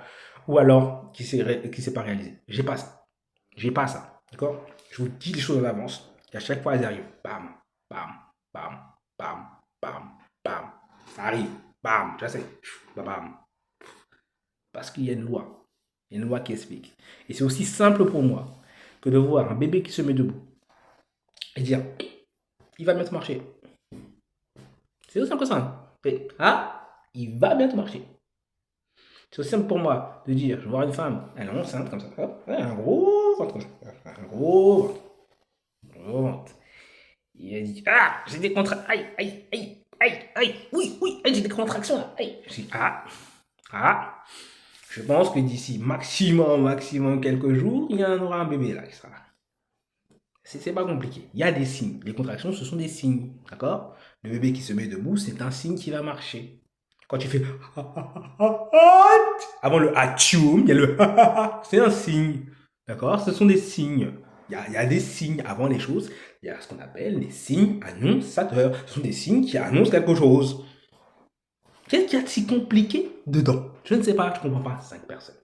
Ou alors, qui s'est pas réalisé. J'ai pas ça. D'accord? Je vous dis les choses en avance. Et à chaque fois, elles arrivent. Bam, bam, bam, bam, bam, bam. Ça arrive. Bam, je sais. Bam, bam. Parce qu'il y a une loi. Il y a une loi qui explique. Et c'est aussi simple pour moi que de voir un bébé qui se met debout et dire, il va bientôt marcher. C'est aussi simple que ça. Il va bientôt marcher. C'est aussi simple pour moi de dire, je vois une femme, elle est enceinte comme ça, hop, elle a un gros ventre comme ça, un gros ventre, un gros ventre. Et elle dit, j'ai des contractions, aïe, oui, j'ai des contractions là, aïe. Je dis, je pense que d'ici maximum quelques jours, il y en aura un bébé là qui sera là. C'est pas compliqué. Il y a des signes. Les contractions, ce sont des signes. D'accord? Le bébé qui se met debout, c'est un signe qui va marcher. Quand tu fais avant le atchoum, il y a le c'est un signe. D'accord? Ce sont des signes. Il y a des signes avant les choses. Il y a ce qu'on appelle les signes annonçateurs. Ce sont des signes qui annoncent quelque chose. Qu'est-ce qu'il y a de si compliqué dedans? Je ne sais pas, je ne comprends pas. 5 personnes.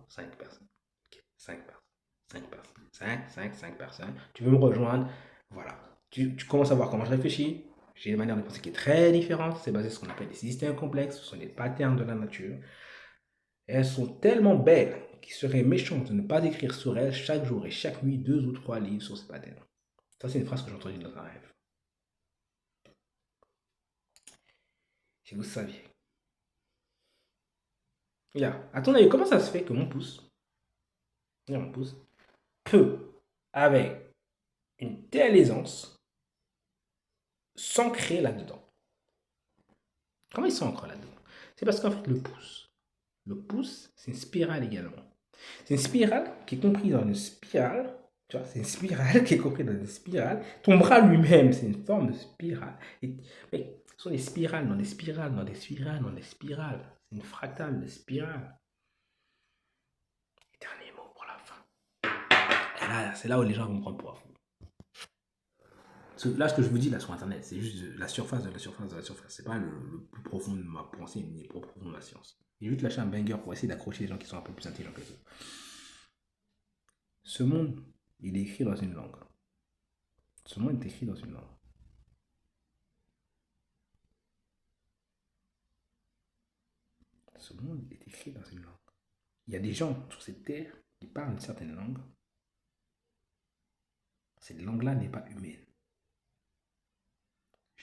5 personnes. Okay. 5 personnes. 5 personnes. 5 personnes. Tu veux me rejoindre? Voilà. Tu commences à voir comment je réfléchis. J'ai une manière de penser qui est très différente. C'est basé sur ce qu'on appelle des systèmes complexes. Ce sont des patterns de la nature. Et elles sont tellement belles qu'il serait méchant de ne pas écrire sur elles chaque jour et chaque nuit 2 ou 3 livres sur ces patterns. Ça, c'est une phrase que j'ai entendue dans un rêve. Si vous saviez. Regarde, à ton avis, comment ça se fait que mon pouce peut, avec une telle aisance, s'ancrer là-dedans? Comment il s'ancre là-dedans? C'est parce qu'en fait, le pouce, c'est une spirale également. C'est une spirale qui est comprise dans une spirale. Tu vois, c'est une spirale qui est comprise dans une spirale. Ton bras lui-même, c'est une forme de spirale. Mais ce sont des spirales dans des spirales, dans des spirales, dans des spirales. C'est une fractale de spirale. Et dernier mot pour la fin. Et là, c'est là où les gens vont me prendre pour un fou. Là, ce que je vous dis là sur Internet, c'est juste la surface de la surface de la surface. C'est pas le plus profond de ma pensée ni le plus profond de ma science. J'ai juste lâché un banger pour essayer d'accrocher les gens qui sont un peu plus intelligents que vous. Ce monde, il est écrit dans une langue. Ce monde est écrit dans une langue. Ce monde est écrit dans une langue. Il y a des gens sur cette terre qui parlent une certaine langue. Cette langue-là n'est pas humaine.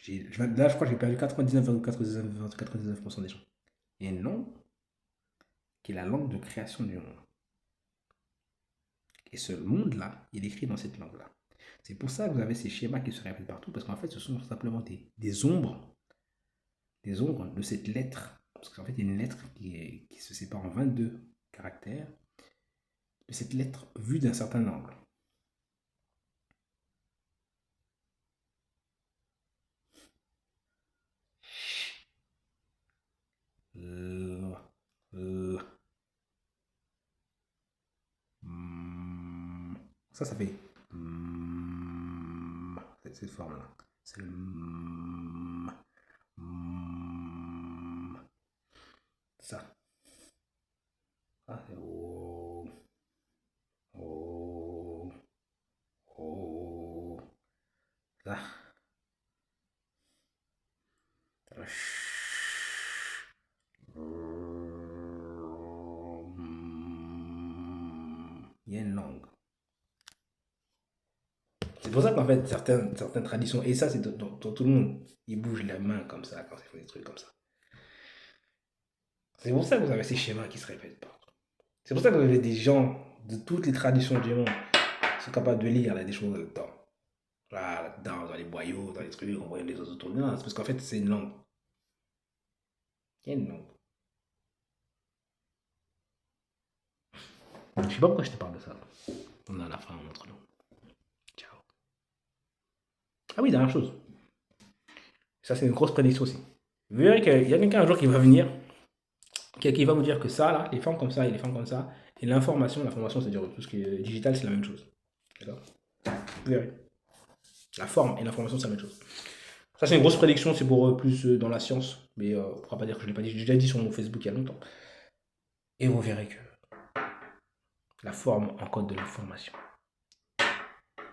Là, je crois que j'ai perdu 99,99% des gens. Il y a une langue qui est la langue de création du monde. Et ce monde-là, il est écrit dans cette langue-là. C'est pour ça que vous avez ces schémas qui se répètent partout, parce qu'en fait, ce sont simplement des ombres de cette lettre. Parce qu'en fait, il y a une lettre qui se sépare en 22 caractères, de cette lettre vue d'un certain angle. Ça fait cette forme-là. C'est le ça. C'est ça. Il y a une langue. C'est pour ça qu'en fait, certaines traditions, et ça c'est dans tout le monde, ils bougent la main comme ça quand ils font des trucs comme ça. C'est pour ça que vous avez ces schémas qui se répètent partout. C'est pour ça que vous avez des gens de toutes les traditions du monde qui sont capables de lire là, des choses là-dedans. Là-dedans, dans les boyaux, dans les trucs, on voit les autres autour. Non, c'est parce qu'en fait, c'est une langue. Il y a une langue. Je sais pas pourquoi je te parle de ça. On a la fin entre nous. Ciao. Ah oui, dernière chose. Ça, c'est une grosse prédiction aussi. Vous verrez qu'il y a quelqu'un un jour qui va venir, qui va vous dire que ça, là, les formes comme ça et les formes comme ça, et l'information, c'est-à-dire tout ce qui est digital, c'est la même chose. D'accord? Vous verrez. La forme et l'information, c'est la même chose. Ça, c'est une grosse prédiction, c'est pour plus dans la science, mais on ne pourra pas dire que je ne l'ai pas dit. J'ai déjà dit sur mon Facebook il y a longtemps. Et vous verrez que la forme encode de l'information.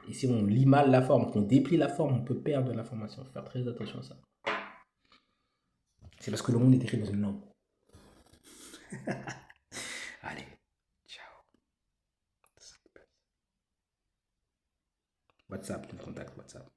Et si on lit mal la forme, qu'on déplie la forme, on peut perdre de l'information. Il faut faire très attention à ça. C'est parce que le monde est écrit dans une langue. Allez, ciao. WhatsApp, tu me contactes WhatsApp.